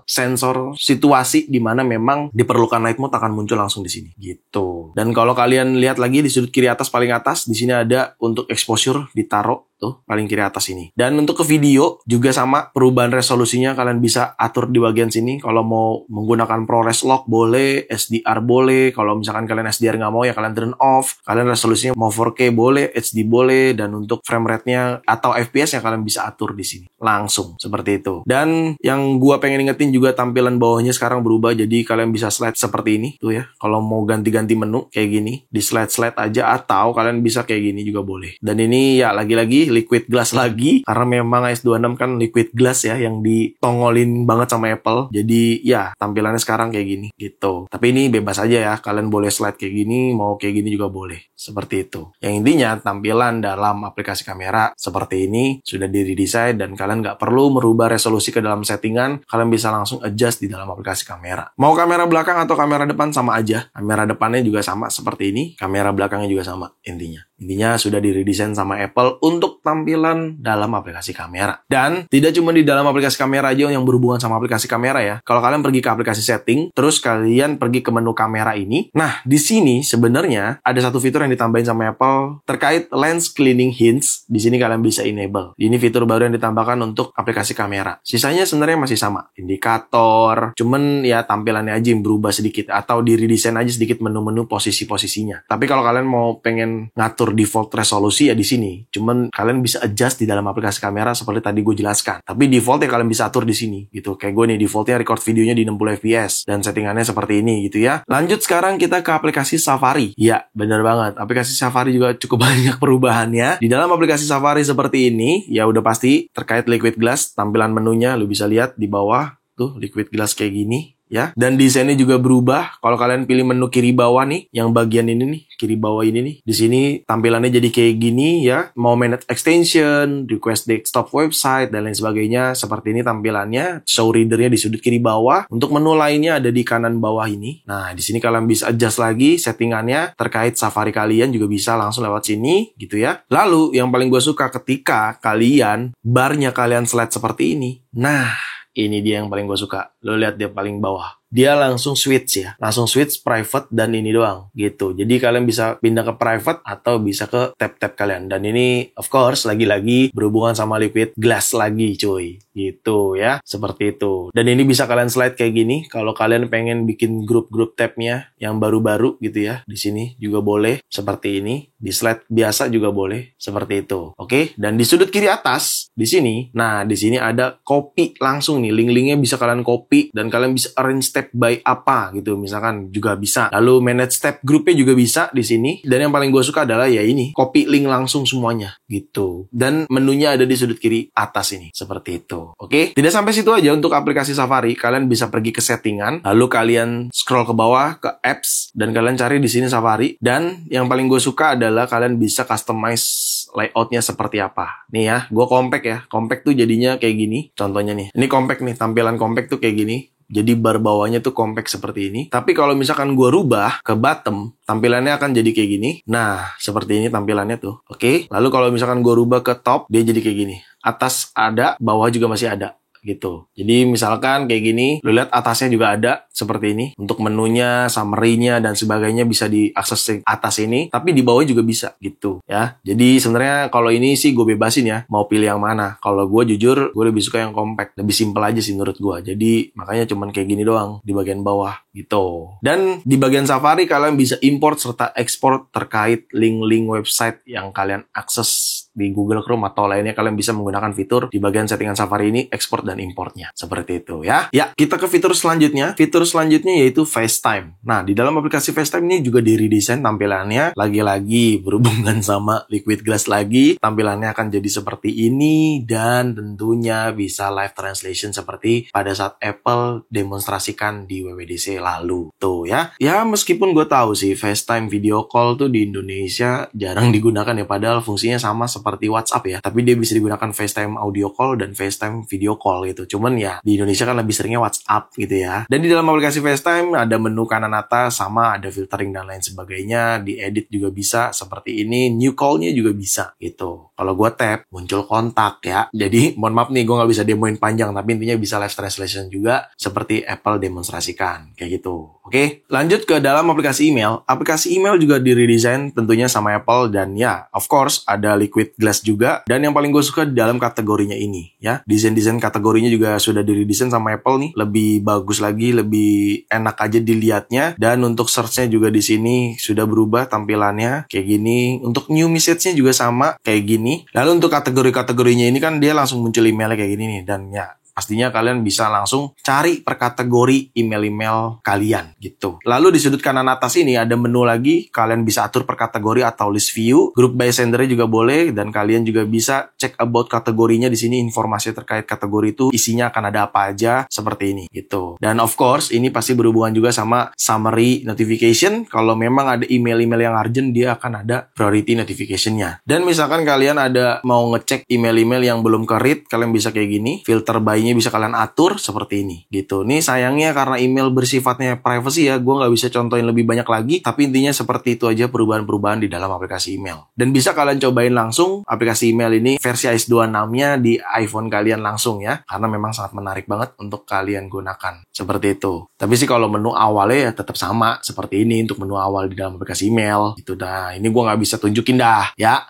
sensor situasi di mana memang diperlukan night mode akan muncul langsung di sini gitu. Dan kalau kalian lihat lagi di sudut kiri atas paling atas, di sini ada untuk exposure ditaruh tuh paling kiri atas ini. Dan untuk ke video juga sama, perubahan resolusinya kalian bisa atur di bagian sini. Kalau mau menggunakan ProRes lock boleh, SDR boleh. Kalau misalkan kalian SDR nggak mau ya kalian turn off. Kalian resolusinya mau 4K boleh, HD boleh, dan untuk frame rate-nya atau FPS-nya kalian bisa atur di sini. Langsung seperti itu. Dan yang gua pengen ingetin juga tampilan bawahnya sekarang berubah, jadi kalian bisa slide seperti ini tuh ya. Kalau mau ganti-ganti menu kayak gini, di slide aja, atau kalian bisa kayak gini juga boleh. Dan ini ya lagi-lagi liquid glass lagi, karena memang S26 kan liquid glass ya yang ditongolin banget sama Apple. Jadi ya tampilannya sekarang kayak gini gitu. Tapi ini bebas aja ya, kalian boleh slide kayak gini, mau kayak gini juga boleh. Seperti itu. Yang intinya tampilan dalam aplikasi kamera seperti ini sudah diredesign dan kalian nggak perlu merubah resolusi ke dalam settingan, kalian bisa langsung adjust di dalam aplikasi kamera. Mau kamera belakang atau kamera depan sama aja. Kamera depannya juga sama seperti ini, kamera belakangnya juga sama intinya. Intinya sudah diredesign sama Apple untuk tampilan dalam aplikasi kamera. Dan tidak cuma di dalam aplikasi kamera aja yang berhubungan sama aplikasi kamera ya. Kalau kalian pergi ke aplikasi setting, terus kalian pergi ke menu kamera ini. Nah, di sini sebenarnya ada satu fitur yang ditambahin sama Apple terkait lens cleaning hints. Di sini kalian bisa enable. Ini fitur baru yang ditambahkan untuk aplikasi kamera. Sisanya sebenarnya masih sama. Indikator, cuman ya tampilannya aja yang berubah sedikit atau di-redesign aja sedikit menu-menu posisi-posisinya. Tapi kalau kalian mau pengen ngatur default resolusi ya di sini. Cuman kalian bisa adjust di dalam aplikasi kamera seperti tadi gue jelaskan. Tapi default ya kalian bisa atur di sini gitu. Kayak gue nih defaultnya record videonya di 60 fps dan settingannya seperti ini gitu ya. Lanjut sekarang kita ke aplikasi Safari. Ya, bener banget. Aplikasi Safari juga cukup banyak perubahannya. Di dalam aplikasi Safari seperti ini, ya udah pasti terkait liquid glass, tampilan menunya lu bisa lihat di bawah tuh liquid glass kayak gini. Ya, dan desainnya juga berubah. Kalau kalian pilih menu kiri bawah nih, yang bagian ini nih, kiri bawah ini nih, di sini tampilannya jadi kayak gini ya. Mau manage extension, request desktop website dan lain sebagainya. Seperti ini tampilannya. Show readernya di sudut kiri bawah. Untuk menu lainnya ada di kanan bawah ini. Nah, di sini kalian bisa adjust lagi settingannya terkait Safari kalian juga bisa langsung lewat sini gitu ya. Lalu yang paling gue suka ketika kalian barnya kalian slide seperti ini. Nah, ini dia yang paling gue suka. Lo lihat dia paling bawah. Dia langsung switch ya. Langsung switch private dan ini doang. Gitu. Jadi kalian bisa pindah ke private atau bisa ke tab-tab kalian. Dan ini of course lagi-lagi berhubungan sama liquid glass lagi cuy. Gitu ya. Seperti itu. Dan ini bisa kalian slide kayak gini. Kalau kalian pengen bikin grup-grup tabnya yang baru-baru gitu ya. Di sini juga boleh. Seperti ini. Di slide biasa juga boleh. Seperti itu. Oke. Dan di sudut kiri atas. Di sini. Nah di sini ada copy langsung nih. Link-linknya bisa kalian copy. Dan kalian bisa arrange tab by apa gitu misalkan juga bisa. Lalu manage tab grupnya juga bisa di sini. Dan yang paling gue suka adalah ya ini copy link langsung semuanya gitu. Dan menunya ada di sudut kiri atas ini seperti itu. Oke, tidak sampai situ aja untuk aplikasi Safari. Kalian bisa pergi ke settingan, lalu kalian scroll ke bawah ke apps dan kalian cari di sini Safari. Dan yang paling gue suka adalah kalian bisa customize layoutnya seperti apa. Nih ya, gue compact ya. Compact tuh jadinya kayak gini. Contohnya nih. Ini compact nih, tampilan compact tuh kayak gini. Jadi bar bawahnya tuh compact seperti ini. Tapi kalau misalkan gue rubah ke bottom, tampilannya akan jadi kayak gini. Nah, seperti ini tampilannya tuh. Oke. Lalu kalau misalkan gue rubah ke top, dia jadi kayak gini. Atas ada, bawah juga masih ada. Gitu. Jadi misalkan kayak gini, lu lihat atasnya juga ada seperti ini. Untuk menunya, summary-nya dan sebagainya bisa diakses atas ini, tapi di bawah juga bisa gitu ya. Jadi sebenarnya kalau ini sih gue bebasin ya, mau pilih yang mana. Kalau gue jujur, gue lebih suka yang compact, lebih simple aja sih menurut gue. Jadi makanya cuman kayak gini doang di bagian bawah gitu. Dan di bagian Safari kalian bisa import serta ekspor terkait link-link website yang kalian akses di Google Chrome atau lainnya. Kalian bisa menggunakan fitur di bagian settingan Safari ini, ekspor dan importnya. Seperti itu ya. Ya, kita ke fitur selanjutnya. Fitur selanjutnya yaitu FaceTime. Nah, di dalam aplikasi FaceTime ini juga di-redesign tampilannya. Lagi-lagi berhubungan sama Liquid Glass lagi. Tampilannya akan jadi seperti ini dan tentunya bisa live translation seperti pada saat Apple demonstrasikan di WWDC lalu. Tuh ya. Ya, meskipun gue tahu sih FaceTime video call tuh di Indonesia jarang digunakan ya, padahal fungsinya sama seperti WhatsApp ya. Tapi dia bisa digunakan FaceTime audio call dan FaceTime video call gitu. Cuman ya di Indonesia kan lebih seringnya WhatsApp gitu ya. Dan di dalam aplikasi FaceTime ada menu kanan atas sama ada filtering dan lain sebagainya. Diedit juga bisa seperti ini. New call-nya juga bisa gitu. Kalau gue tap muncul kontak ya. Jadi mohon maaf nih gue nggak bisa demoin panjang, tapi intinya bisa live translation juga seperti Apple demonstrasikan kayak gitu. Oke, lanjut ke dalam aplikasi email. Aplikasi email juga di-redesign tentunya sama Apple dan ya of course ada Liquid Glass juga. Dan yang paling gue suka di dalam kategorinya ini ya. Desain-desain kategorinya juga sudah di-redesign sama Apple nih. Lebih bagus lagi, lebih enak aja dilihatnya. Dan untuk search-nya juga di sini sudah berubah tampilannya kayak gini. Untuk new message-nya juga sama kayak gini. Lalu untuk kategori-kategorinya ini kan dia langsung muncul emailnya kayak gini nih. Dan ya pastinya kalian bisa langsung cari per kategori email-email kalian gitu. Lalu di sudut kanan atas ini ada menu lagi. Kalian bisa atur per kategori atau list view. Group by sender juga boleh. Dan kalian juga bisa cek about kategorinya di sini. Informasi terkait kategori itu isinya akan ada apa aja seperti ini gitu. Dan of course ini pasti berhubungan juga sama summary notification. Kalau memang ada email-email yang urgent, dia akan ada priority notification-nya. Dan misalkan kalian ada mau ngecek email-email yang belum ke read, kalian bisa kayak gini. Filter by bisa kalian atur seperti ini gitu. Nih sayangnya karena email bersifatnya privacy ya, gue nggak bisa contohin lebih banyak lagi, tapi intinya seperti itu aja perubahan-perubahan di dalam aplikasi email. Dan bisa kalian cobain langsung aplikasi email ini versi iOS 26-nya di iPhone kalian langsung ya, karena memang sangat menarik banget untuk kalian gunakan seperti itu. Tapi sih kalau menu awalnya ya tetap sama seperti ini untuk menu awal di dalam aplikasi email gitu. Dah ini gue nggak bisa tunjukin dah ya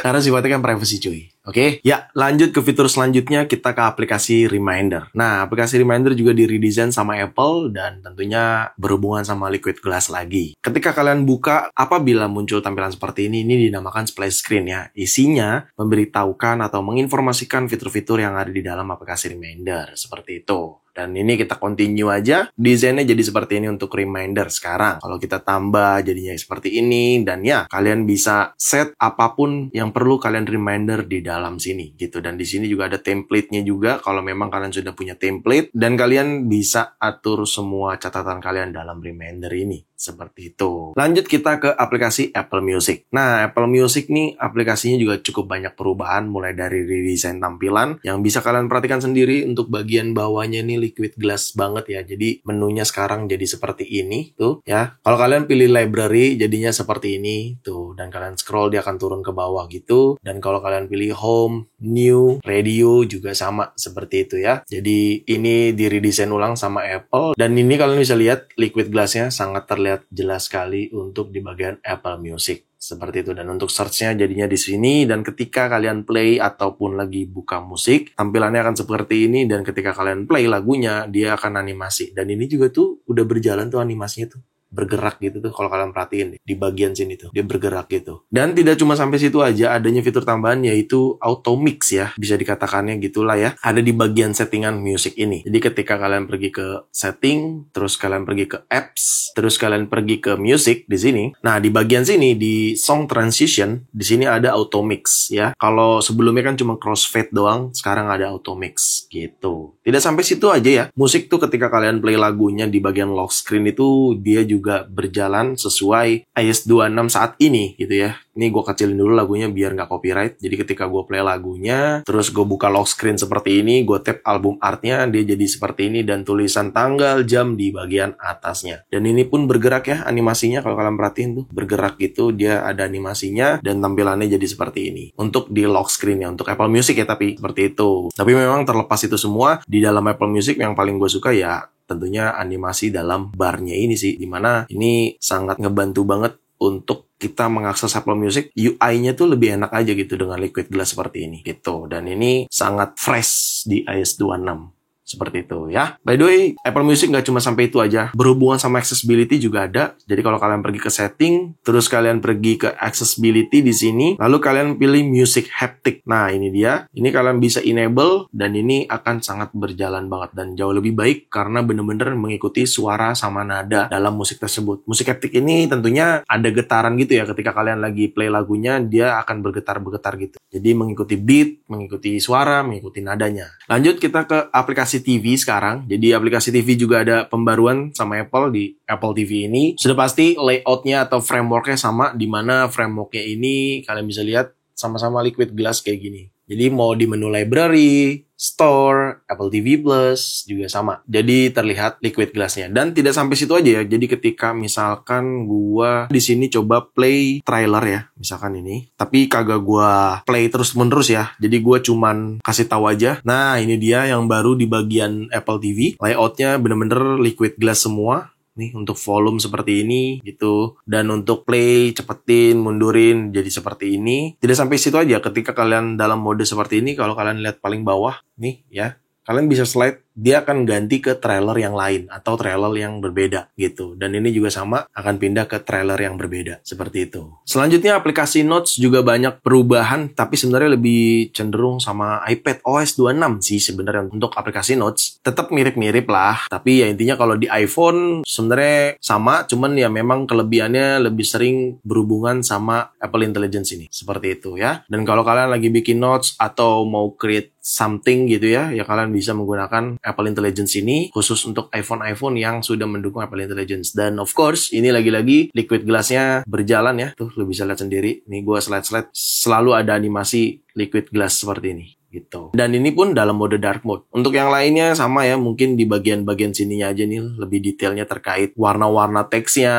karena sifatnya kan privacy cuy. Oke, ya lanjut ke fitur selanjutnya, kita ke aplikasi Reminder. Nah, aplikasi Reminder juga di-redesign sama Apple dan tentunya berhubungan sama Liquid Glass lagi. Ketika kalian buka, apabila muncul tampilan seperti ini dinamakan splash screen ya. Isinya memberitahukan atau menginformasikan fitur-fitur yang ada di dalam aplikasi Reminder, seperti itu. Dan ini kita continue aja. Desainnya jadi seperti ini untuk Reminder sekarang. Kalau kita tambah jadinya seperti ini. Dan ya, kalian bisa set apapun yang perlu kalian reminder di dalam sini gitu. Dan di sini juga ada template-nya juga kalau memang kalian sudah punya template. Dan kalian bisa atur semua catatan kalian dalam Reminder ini. Seperti itu. Lanjut kita ke aplikasi Apple Music. Nah, Apple Music nih aplikasinya juga cukup banyak perubahan. Mulai dari redesign tampilan yang bisa kalian perhatikan sendiri. Untuk bagian bawahnya nih Liquid Glass banget ya. Jadi menunya sekarang jadi seperti ini tuh ya. Kalau kalian pilih library jadinya seperti ini tuh. Dan kalian scroll dia akan turun ke bawah gitu. Dan kalau kalian pilih home, new, radio juga sama seperti itu ya. Jadi ini di redesign ulang sama Apple. Dan ini kalian bisa lihat Liquid Glass-nya sangat terlihat jelas sekali untuk di bagian Apple Music. Seperti itu. Dan untuk search-nya jadinya di sini. Dan ketika kalian play ataupun lagi buka musik, tampilannya akan seperti ini. Dan ketika kalian play lagunya, dia akan animasi. Dan ini juga tuh udah berjalan tuh animasinya tuh. Bergerak gitu tuh kalau kalian perhatiin di bagian sini tuh dia bergerak gitu. Dan tidak cuma sampai situ aja, adanya fitur tambahan yaitu auto mix ya, bisa dikatakannya gitulah ya, ada di bagian settingan music ini. Jadi ketika kalian pergi ke setting, terus kalian pergi ke apps, terus kalian pergi ke music di sini. Nah, di bagian sini di song transition, di sini ada auto mix ya. Kalau sebelumnya kan cuma crossfade doang, sekarang ada auto mix gitu. Tidak sampai situ aja ya. Musik tuh ketika kalian play lagunya di bagian lock screen itu dia juga juga berjalan sesuai iOS 26 saat ini gitu ya. Ini gue kecilin dulu lagunya biar nggak copyright. Jadi ketika gue play lagunya, terus gue buka lock screen seperti ini, gue tap album artnya, dia jadi seperti ini dan tulisan tanggal, jam di bagian atasnya. Dan ini pun bergerak ya animasinya, kalau kalian perhatiin tuh bergerak gitu, dia ada animasinya dan tampilannya jadi seperti ini. Untuk di lock screen-nya, untuk Apple Music ya, tapi seperti itu. Tapi memang terlepas itu semua, di dalam Apple Music yang paling gue suka ya tentunya animasi dalam barnya ini sih, dimana ini sangat ngebantu banget untuk kita mengakses Apple Music. UI-nya tuh lebih enak aja gitu dengan Liquid Glass seperti ini gitu. Dan ini sangat fresh di iOS 26. Seperti itu ya. By the way, Apple Music nggak cuma sampai itu aja. Berhubungan sama accessibility juga ada. Jadi kalau kalian pergi ke setting, terus kalian pergi ke accessibility di sini, lalu kalian pilih music haptic. Nah, ini dia. Ini kalian bisa enable dan ini akan sangat berjalan banget dan jauh lebih baik karena bener-bener mengikuti suara sama nada dalam musik tersebut. Musik haptic ini tentunya ada getaran gitu ya. Ketika kalian lagi play lagunya, dia akan bergetar-bergetar gitu. Jadi mengikuti beat, mengikuti suara, mengikuti nadanya. Lanjut kita ke aplikasi TV sekarang. Jadi aplikasi TV juga ada pembaruan sama Apple di Apple TV ini. Sudah pasti layoutnya atau frameworknya sama, di mana frameworknya ini kalian bisa lihat sama-sama Liquid Glass kayak gini. Jadi mau di menu library, store, Apple TV Plus juga sama. Jadi terlihat Liquid Glass-nya. Dan tidak sampai situ aja ya. Jadi ketika misalkan gua di sini coba play trailer ya, misalkan ini, tapi kagak gua play terus-menerus ya. Jadi gua cuman kasih tahu aja. Nah, ini dia yang baru di bagian Apple TV. Layoutnya bener-bener Liquid Glass semua. Nih untuk volume seperti ini gitu, dan untuk play cepetin mundurin jadi seperti ini. Tidak sampai situ aja, ketika kalian dalam mode seperti ini, kalau kalian lihat paling bawah nih ya, kalian bisa slide, dia akan ganti ke trailer yang lain atau trailer yang berbeda gitu. Dan ini juga sama, akan pindah ke trailer yang berbeda seperti itu. Selanjutnya aplikasi Notes juga banyak perubahan, tapi sebenarnya lebih cenderung sama iPad OS 26 sih sebenarnya untuk aplikasi Notes. Tetap mirip-mirip lah, tapi ya intinya kalau di iPhone sebenarnya sama, cuman ya memang kelebihannya lebih sering berhubungan sama Apple Intelligence ini. Seperti itu ya. Dan kalau kalian lagi bikin notes atau mau create something gitu ya kalian bisa menggunakan Apple Intelligence ini khusus untuk iPhone yang sudah mendukung Apple Intelligence. Dan of course ini lagi-lagi Liquid Glass-nya berjalan ya. Tuh lu bisa lihat sendiri. Nih gua slide-slide selalu ada animasi Liquid Glass seperti ini gitu. Dan ini pun dalam mode dark mode. Untuk yang lainnya sama ya, mungkin di bagian-bagian sininya aja nih lebih detailnya terkait warna-warna teksnya,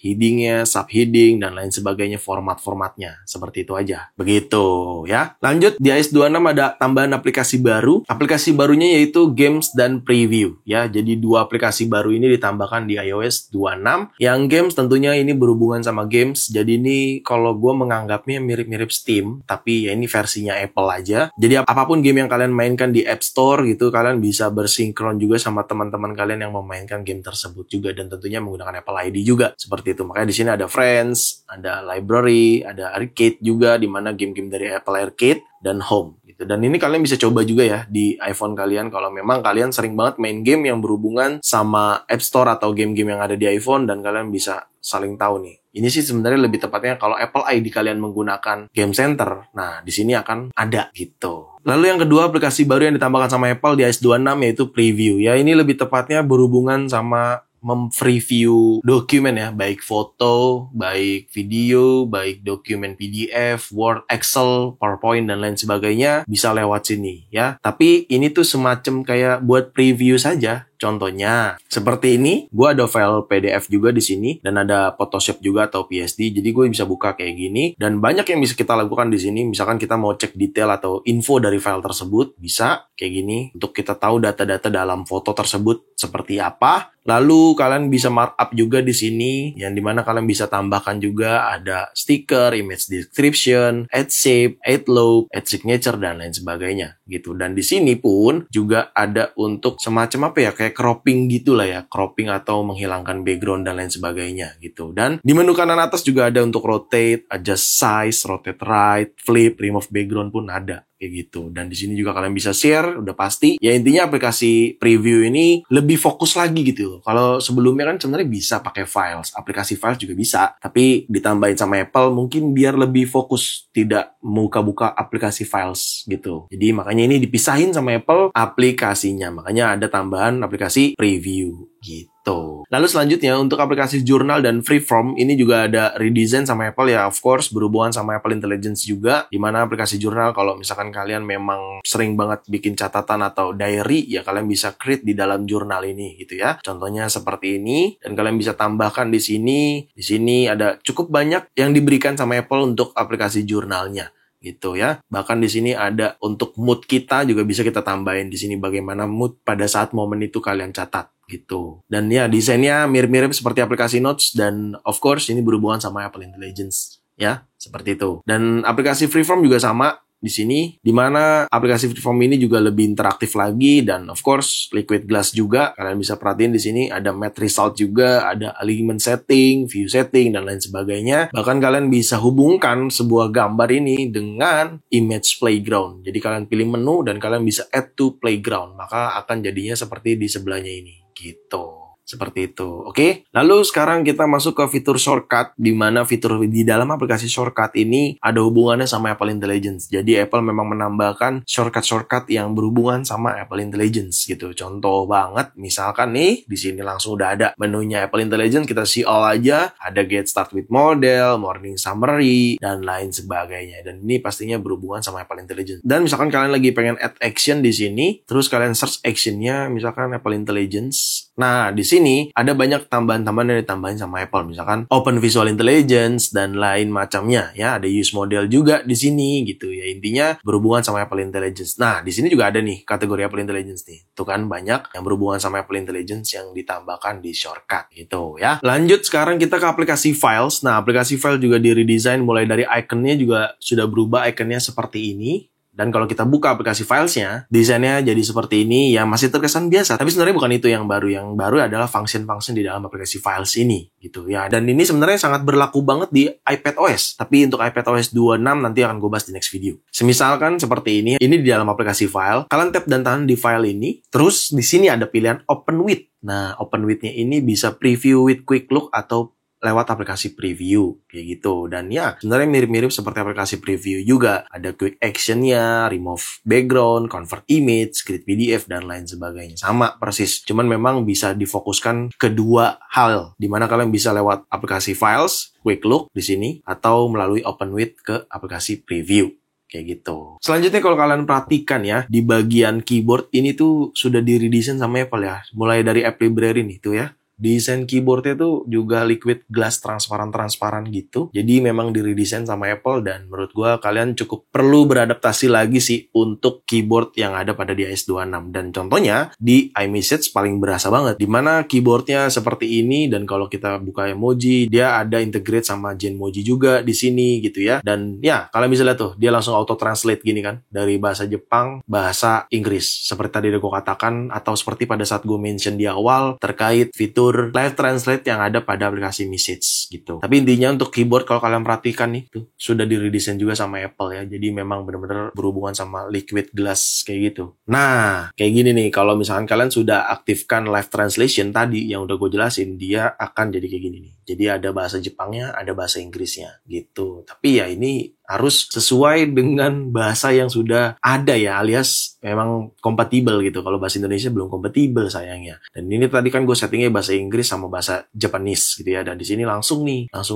headingnya, subheading, dan lain sebagainya, format-formatnya. Seperti itu aja. Begitu ya. Lanjut, di iOS 26 ada tambahan aplikasi baru. Aplikasi barunya yaitu Games dan Preview ya. Jadi dua aplikasi baru ini ditambahkan di iOS 26. Yang Games tentunya ini berhubungan sama games. Jadi ini kalau gue menganggapnya mirip-mirip Steam, tapi ya ini versinya Apple aja. Jadi apapun game yang kalian mainkan di App Store gitu, kalian bisa bersinkron juga sama teman-teman kalian yang memainkan game tersebut juga, dan tentunya menggunakan Apple ID juga. Seperti itu. Makanya di sini ada Friends, ada Library, ada Arcade juga, di mana game-game dari Apple Arcade dan Home gitu. Dan ini kalian bisa coba juga ya di iPhone kalian kalau memang kalian sering banget main game yang berhubungan sama App Store atau game-game yang ada di iPhone, dan kalian bisa saling tahu nih. Ini sih sebenarnya lebih tepatnya kalau Apple ID kalian menggunakan Game Center. Nah, di sini akan ada gitu. Lalu yang kedua, aplikasi baru yang ditambahkan sama Apple di iOS 26 yaitu Preview. Ya, ini lebih tepatnya berhubungan sama mempreview dokumen ya, baik foto, baik video, baik dokumen PDF, Word, Excel, PowerPoint, dan lain sebagainya bisa lewat sini ya. Tapi ini tuh semacam kayak buat preview saja. Contohnya seperti ini, gue ada file PDF juga di sini dan ada Photoshop juga atau PSD. Jadi gue bisa buka kayak gini dan banyak yang bisa kita lakukan di sini. Misalkan kita mau cek detail atau info dari file tersebut, bisa kayak gini untuk kita tahu data-data dalam foto tersebut seperti apa. Lalu kalian bisa markup juga di sini, yang dimana kalian bisa tambahkan juga ada stiker, image description, add shape, add loop, add signature, dan lain sebagainya gitu. Dan di sini pun juga ada untuk semacam apa ya, kayak cropping gitu lah ya, cropping atau menghilangkan background dan lain sebagainya gitu. Dan di menu kanan atas juga ada untuk rotate, adjust size, rotate right, flip, remove background pun ada kayak gitu. Dan di sini juga kalian bisa share, udah pasti. Ya intinya aplikasi Preview ini lebih fokus lagi gitu. Kalau sebelumnya kan sebenarnya bisa pakai files, aplikasi files juga bisa, tapi ditambahin sama Apple mungkin biar lebih fokus, tidak buka-buka aplikasi files gitu. Jadi makanya ini dipisahin sama Apple aplikasinya. Makanya ada tambahan aplikasi Preview gitu. gitu. Lalu selanjutnya untuk aplikasi Journal dan Freeform ini juga ada redesign sama Apple ya, of course berhubungan sama Apple Intelligence juga, dimana aplikasi Journal kalau misalkan kalian memang sering banget bikin catatan atau diary ya kalian bisa create di dalam jurnal ini gitu ya. Contohnya seperti ini, dan kalian bisa tambahkan di sini. Di sini ada cukup banyak yang diberikan sama Apple untuk aplikasi jurnalnya gitu ya. Bahkan di sini ada untuk mood kita juga bisa kita tambahin di sini bagaimana mood pada saat momen itu kalian catat gitu. Dan ya desainnya mirip-mirip seperti aplikasi Notes dan of course ini berhubungan sama Apple Intelligence ya, seperti itu. Dan aplikasi Freeform juga sama di sini, di mana aplikasi Freeform ini juga lebih interaktif lagi dan of course Liquid Glass juga. Kalian bisa perhatiin di sini ada Math Result juga, ada Alignment Setting, View Setting dan lain sebagainya. Bahkan kalian bisa hubungkan sebuah gambar ini dengan Image Playground. Jadi kalian pilih menu dan kalian bisa Add to Playground, maka akan jadinya seperti di sebelahnya ini gitu. Seperti itu, oke? Lalu sekarang kita masuk ke fitur shortcut, di mana fitur di dalam aplikasi shortcut ini ada hubungannya sama Apple Intelligence. Jadi Apple memang menambahkan shortcut-shortcut yang berhubungan sama Apple Intelligence gitu. Contoh banget, misalkan nih, di sini langsung udah ada menunya Apple Intelligence, kita see all aja, ada Get Start with Model, Morning Summary, dan lain sebagainya. Dan ini pastinya berhubungan sama Apple Intelligence. Dan misalkan kalian lagi pengen add action di sini, terus kalian search actionnya, misalkan Apple Intelligence. Nah, di sini ada banyak tambahan-tambahan yang ditambahin sama Apple, misalkan Open Visual Intelligence dan lain macamnya ya. Ada Use Model juga di sini gitu ya. Intinya berhubungan sama Apple Intelligence. Nah, di sini juga ada nih kategori Apple Intelligence nih. Tuh kan banyak yang berhubungan sama Apple Intelligence yang ditambahkan di shortcut gitu ya. Lanjut sekarang kita ke aplikasi Files. Nah, aplikasi File juga di-redesign mulai dari ikonnya juga sudah berubah, ikonnya seperti ini. Dan kalau kita buka aplikasi Filesnya, desainnya jadi seperti ini, ya masih terkesan biasa. Tapi sebenarnya bukan itu yang baru. Yang baru adalah function-function di dalam aplikasi Files ini, gitu ya. Dan ini sebenarnya sangat berlaku banget di iPadOS. Tapi untuk iPadOS 26 nanti akan gue bahas di next video. Semisalkan seperti ini di dalam aplikasi File, kalian tap dan tahan di file ini, terus di sini ada pilihan Open With. Nah, Open With-nya ini bisa preview with quick look atau lewat aplikasi preview kayak gitu. Dan ya sebenarnya mirip-mirip seperti aplikasi preview juga, ada quick actionnya, remove background, convert image, create PDF dan lain sebagainya, sama persis, cuman memang bisa difokuskan kedua hal, dimana kalian bisa lewat aplikasi Files, quick look di sini, atau melalui Open With ke aplikasi preview kayak gitu. Selanjutnya kalau kalian perhatikan ya, di bagian keyboard ini tuh sudah di-redesign sama Apple ya, mulai dari App Library nih tuh ya. Desain keyboardnya tuh juga liquid glass transparan-transparan gitu. Jadi memang diredesain sama Apple dan menurut gua kalian cukup perlu beradaptasi lagi sih untuk keyboard yang ada pada di iOS 26. Dan contohnya di iMessage paling berasa banget. Dimana keyboardnya seperti ini dan kalau kita buka emoji, dia ada integrate sama Genmoji juga di sini gitu ya. Dan ya kalian bisa lihat tuh, dia langsung auto translate gini kan. Dari bahasa Jepang, bahasa Inggris. Seperti tadi udah gue katakan, atau seperti pada saat gue mention di awal terkait fitur live translate yang ada pada aplikasi Message gitu. Tapi intinya untuk keyboard kalau kalian perhatikan nih tuh sudah diredesign juga sama Apple ya. Jadi memang benar-benar berhubungan sama liquid glass kayak gitu. Nah, kayak gini nih, kalau misalkan kalian sudah aktifkan live translation tadi yang udah gue jelasin, dia akan jadi kayak gini nih. Jadi ada bahasa Jepangnya, ada bahasa Inggrisnya gitu. Tapi ya ini harus sesuai dengan bahasa yang sudah ada ya, alias memang kompatibel gitu. Kalau bahasa Indonesia belum kompatibel sayangnya. Dan ini tadi kan gue settingnya bahasa Inggris sama bahasa Japanese gitu ya. Dan di sini langsung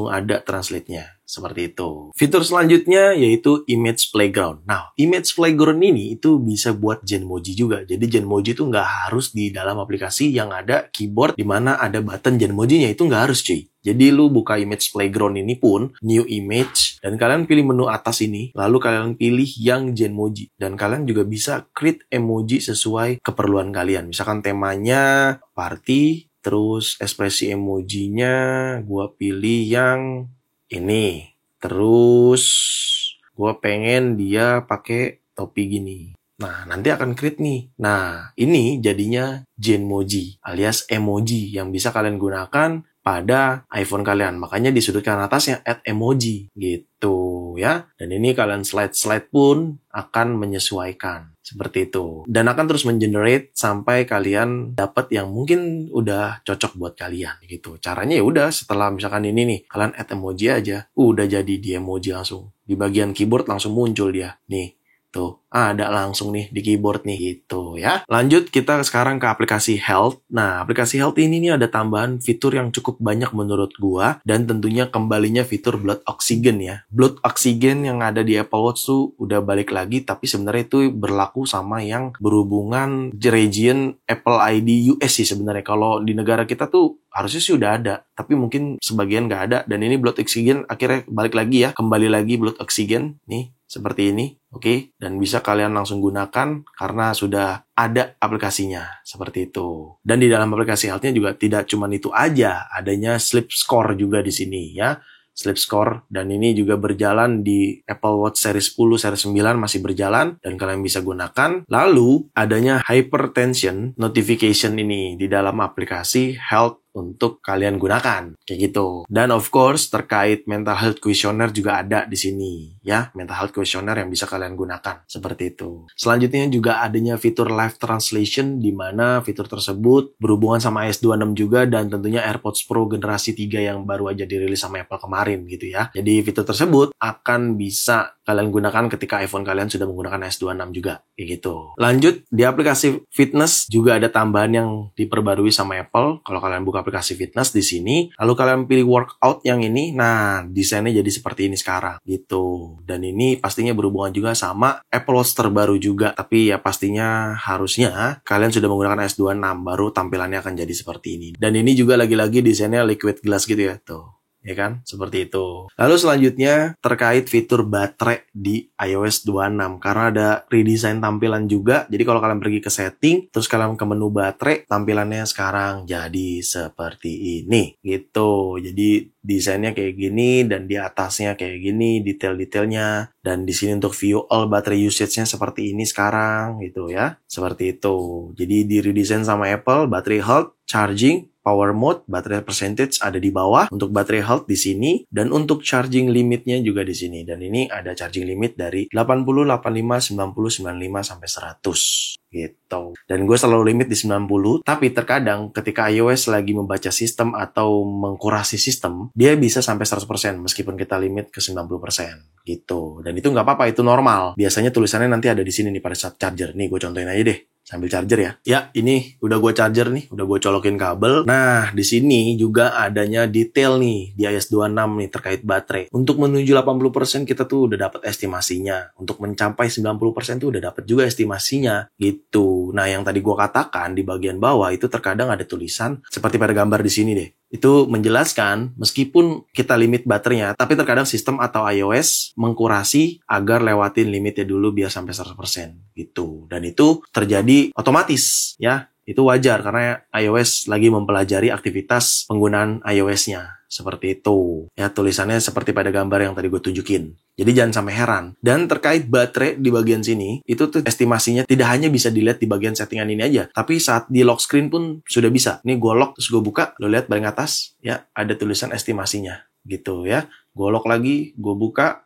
ada translate-nya. Seperti itu. Fitur selanjutnya yaitu Image Playground. Nah, Image Playground ini itu bisa buat Genmoji juga. Jadi Genmoji itu nggak harus di dalam aplikasi yang ada keyboard di mana ada button Genmoji-nya, itu nggak harus cuy. Jadi lu buka Image Playground ini pun, New Image, dan kalian pilih menu atas ini, lalu kalian pilih yang Genmoji. Dan kalian juga bisa create emoji sesuai keperluan kalian. Misalkan temanya party, terus ekspresi emojinya gua pilih yang ini. Terus gue pengen dia pakai topi gini. Nah, nanti akan create nih. Nah, ini jadinya Genmoji alias emoji yang bisa kalian gunakan pada iPhone kalian. Makanya di sudut kanan atasnya add emoji gitu ya. Dan ini kalian slide pun akan menyesuaikan. Seperti itu. Dan akan terus mengenerate sampai kalian dapat yang mungkin udah cocok buat kalian gitu. Caranya ya udah setelah misalkan ini nih, kalian add emoji aja, udah jadi di emoji langsung. Di bagian keyboard langsung muncul dia. Nih, Tuh, ada langsung nih di keyboard nih gitu ya. Lanjut kita sekarang ke aplikasi Health. Nah, aplikasi Health ini nih ada tambahan fitur yang cukup banyak menurut gua dan tentunya kembalinya fitur Blood Oxygen ya. Blood Oxygen yang ada di Apple Watch tuh udah balik lagi, tapi sebenarnya itu berlaku sama yang berhubungan region Apple ID US sih sebenarnya. Kalau di negara kita tuh harusnya sih udah ada, tapi mungkin sebagian nggak ada. Dan ini Blood Oxygen akhirnya balik lagi ya, kembali lagi Blood Oxygen nih seperti ini, oke? Dan bisa kalian langsung gunakan karena sudah ada aplikasinya seperti itu. Dan di dalam aplikasi Health-nya juga tidak cuma itu aja, adanya Sleep Score juga di sini ya. Sleep Score, dan ini juga berjalan di Apple Watch Series 10, Series 9 masih berjalan dan kalian bisa gunakan. Lalu adanya hypertension notification ini di dalam aplikasi Health untuk kalian gunakan kayak gitu. Dan of course terkait mental health questionnaire juga ada di sini ya, mental health questionnaire yang bisa kalian gunakan seperti itu. Selanjutnya juga adanya fitur live translation di mana fitur tersebut berhubungan sama iOS 26 juga dan tentunya AirPods Pro generasi 3 yang baru aja dirilis sama Apple kemarin gitu ya. Jadi fitur tersebut akan bisa kalian gunakan ketika iPhone kalian sudah menggunakan iOS 26 juga kayak gitu. Lanjut di aplikasi fitness juga ada tambahan yang diperbarui sama Apple. Kalau kalian buka aplikasi fitness di sini, lalu kalian pilih workout yang ini, nah desainnya jadi seperti ini sekarang gitu. Dan ini pastinya berhubungan juga sama Apple Watch terbaru juga, tapi ya pastinya harusnya kalian sudah menggunakan iOS 26 baru tampilannya akan jadi seperti ini. Dan ini juga lagi-lagi desainnya liquid glass gitu ya tuh. Ya kan? Seperti itu. Lalu selanjutnya terkait fitur baterai di iOS 26 karena ada redesign tampilan juga. Jadi kalau kalian pergi ke setting terus kalian ke menu baterai, tampilannya sekarang jadi seperti ini gitu. Jadi desainnya kayak gini dan di atasnya kayak gini detail-detailnya, dan di sini untuk view all battery usage-nya seperti ini sekarang gitu ya. Seperti itu. Jadi di redesign sama Apple, battery health, charging, power mode, baterai percentage ada di bawah, untuk baterai health di sini, dan untuk charging limitnya juga di sini. Dan ini ada charging limit dari 80, 85, 90, 95 sampai 100 gitu. Dan gue selalu limit di 90, tapi terkadang ketika iOS lagi membaca sistem atau mengkurasi sistem, dia bisa sampai 100% meskipun kita limit ke 90% gitu. Dan itu nggak apa-apa, itu normal. Biasanya tulisannya nanti ada di sini nih pada saat charger. Nih gue contohin aja deh. Sambil charger ya. Ya, ini udah gue charger nih, udah gue colokin kabel. Nah, di sini juga adanya detail nih di iOS 26 nih terkait baterai. Untuk menuju 80% kita tuh udah dapat estimasinya. Untuk mencapai 90% tuh udah dapat juga estimasinya gitu. Nah, yang tadi gue katakan di bagian bawah itu terkadang ada tulisan seperti pada gambar di sini deh. Itu menjelaskan meskipun kita limit baterainya, tapi terkadang sistem atau iOS mengkurasi agar lewatin limitnya dulu biar sampai 100% gitu. Dan itu terjadi otomatis ya. Itu wajar karena iOS lagi mempelajari aktivitas penggunaan iOS-nya. Seperti itu. Ya, tulisannya seperti pada gambar yang tadi gue tunjukin. Jadi jangan sampai heran. Dan terkait baterai di bagian sini, itu tuh estimasinya tidak hanya bisa dilihat di bagian settingan ini aja, tapi saat di lock screen pun sudah bisa. Ini gue lock, terus gue buka, lo lihat paling atas, ya ada tulisan estimasinya. Gitu ya. Gue lock lagi, gue buka,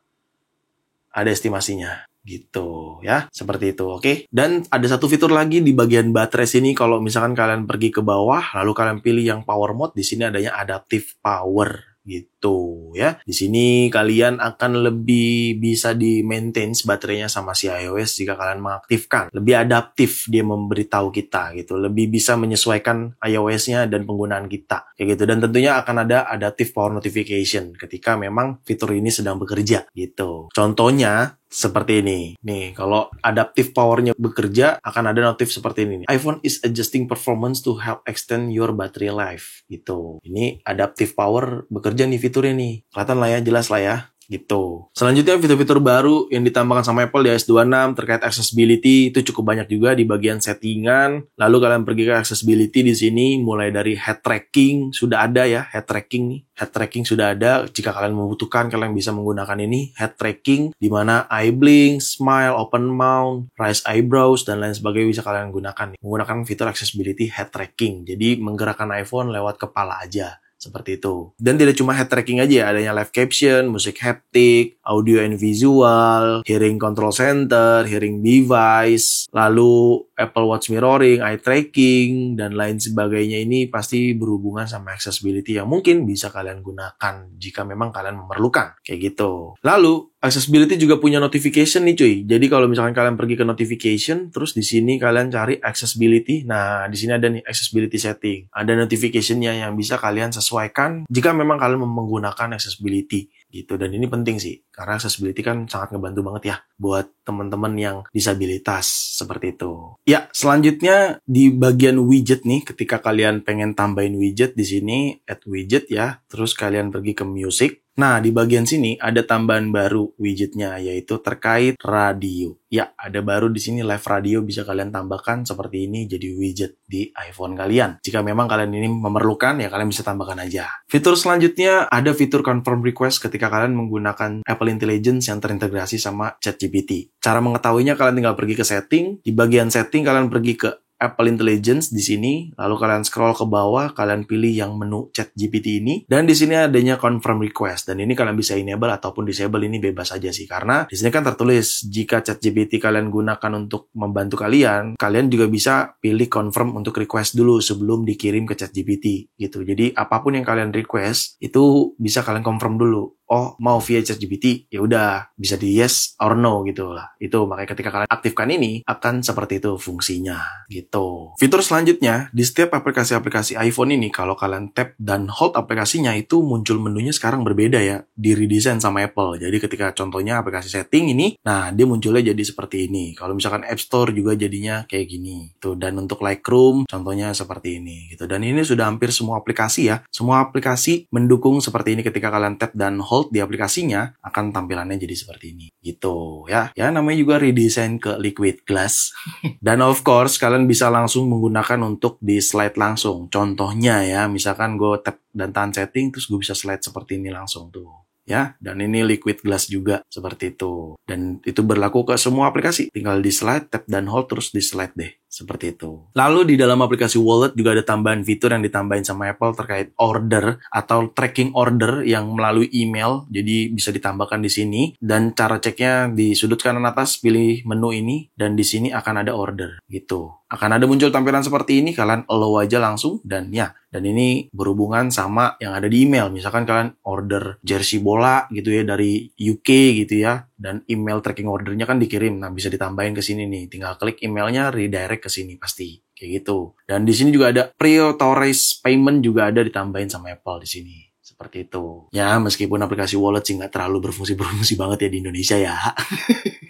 ada estimasinya. Gitu ya, seperti itu, oke? Dan ada satu fitur lagi di bagian baterai sini. Kalau misalkan kalian pergi ke bawah lalu kalian pilih yang power mode, di sini adanya adaptive power gitu ya. Di sini kalian akan lebih bisa di-maintain baterainya sama si iOS jika kalian mengaktifkan. Lebih adaptif dia memberitahu kita gitu, lebih bisa menyesuaikan iOS-nya dan penggunaan kita kayak gitu. Dan tentunya akan ada adaptive power notification ketika memang fitur ini sedang bekerja gitu. Contohnya seperti ini. Nih, kalau adaptive powernya bekerja, akan ada notif seperti ini. iPhone is adjusting performance to help extend your battery life. Gitu. Ini adaptive power bekerja nih fiturnya nih. Kelihatan lah ya, jelas lah ya. Gitu. Selanjutnya fitur-fitur baru yang ditambahkan sama Apple di iOS 26 terkait accessibility itu cukup banyak juga di bagian settingan. Lalu kalian pergi ke accessibility di sini mulai dari head tracking sudah ada ya, head tracking nih. Head tracking sudah ada. Jika kalian membutuhkan kalian bisa menggunakan ini head tracking di mana eye blink, smile, open mouth, raise eyebrows dan lain sebagainya bisa kalian gunakan. Menggunakan fitur accessibility head tracking. Jadi menggerakkan iPhone lewat kepala aja. Seperti itu. Dan tidak cuma head tracking aja, adanya live caption, musik haptic, audio and visual, hearing control center, hearing device, lalu Apple Watch mirroring, eye tracking, dan lain sebagainya. Ini pasti berhubungan sama accessibility yang mungkin bisa kalian gunakan jika memang kalian memerlukan. Kayak gitu. Lalu Accessibility juga punya notification nih cuy. Jadi kalau misalkan kalian pergi ke notification, terus di sini kalian cari accessibility. Nah, di sini ada nih accessibility setting. Ada notificationnya yang bisa kalian sesuaikan jika memang kalian menggunakan accessibility gitu. Dan ini penting sih, karena accessibility kan sangat ngebantu banget ya buat teman-teman yang disabilitas seperti itu. Ya, selanjutnya di bagian widget nih, ketika kalian pengen tambahin widget di sini add widget ya, terus kalian pergi ke music. Nah, di bagian sini ada tambahan baru widgetnya, yaitu terkait radio. Ya, ada baru di sini live radio bisa kalian tambahkan seperti ini jadi widget di iPhone kalian. Jika memang kalian ini memerlukan, ya kalian bisa tambahkan aja. Fitur selanjutnya ada fitur confirm request ketika kalian menggunakan Apple Intelligence yang terintegrasi sama ChatGPT. Cara mengetahuinya kalian tinggal pergi ke setting. Di bagian setting kalian pergi ke Apple Intelligence di sini, lalu kalian scroll ke bawah, kalian pilih yang menu ChatGPT ini, dan di sini adanya confirm request, dan ini kalian bisa enable ataupun disable, ini bebas aja sih, karena di sini kan tertulis jika ChatGPT kalian gunakan untuk membantu kalian, kalian juga bisa pilih confirm untuk request dulu sebelum dikirim ke ChatGPT gitu. Jadi apapun yang kalian request itu bisa kalian confirm dulu. Oh, mau via ChatGPT, ya udah bisa di yes or no gitu lah. Itu makanya ketika kalian aktifkan ini akan seperti itu fungsinya gitu. Fitur selanjutnya di setiap aplikasi-aplikasi iPhone ini kalau kalian tap dan hold aplikasinya itu muncul menunya sekarang berbeda ya, di redesign sama Apple. Jadi ketika contohnya aplikasi setting ini, nah dia munculnya jadi seperti ini. Kalau misalkan App Store juga jadinya kayak gini. Tuh, dan untuk Lightroom contohnya seperti ini gitu. Dan ini sudah hampir semua aplikasi ya. Semua aplikasi mendukung seperti ini, ketika kalian tap dan hold di aplikasinya akan tampilannya jadi seperti ini gitu ya. Ya namanya juga redesign ke liquid glass. Dan of course kalian bisa langsung menggunakan untuk di slide langsung. Contohnya ya, misalkan gue tap dan tahan setting terus gue bisa slide seperti ini langsung tuh. Ya, dan ini liquid glass juga seperti itu. Dan itu berlaku ke semua aplikasi. Tinggal di slide, tap dan hold terus di slide deh. Seperti itu. Lalu di dalam aplikasi Wallet juga ada tambahan fitur yang ditambahin sama Apple terkait order atau tracking order yang melalui email. Jadi bisa ditambahkan di sini, dan cara ceknya di sudut kanan atas pilih menu ini dan di sini akan ada order gitu. Akan ada muncul tampilan seperti ini, kalian allow aja langsung dan ya. Dan ini berhubungan sama yang ada di email. Misalkan kalian order jersey bola gitu ya dari UK gitu ya, dan email tracking ordernya kan dikirim. Nah, bisa ditambahin ke sini nih. Tinggal klik emailnya, redirect ke sini pasti. Kayak gitu. Dan di sini juga ada pre-authorized payment juga ada ditambahin sama Apple di sini. Seperti itu. Ya, meskipun aplikasi wallet sih nggak terlalu berfungsi banget ya di Indonesia ya.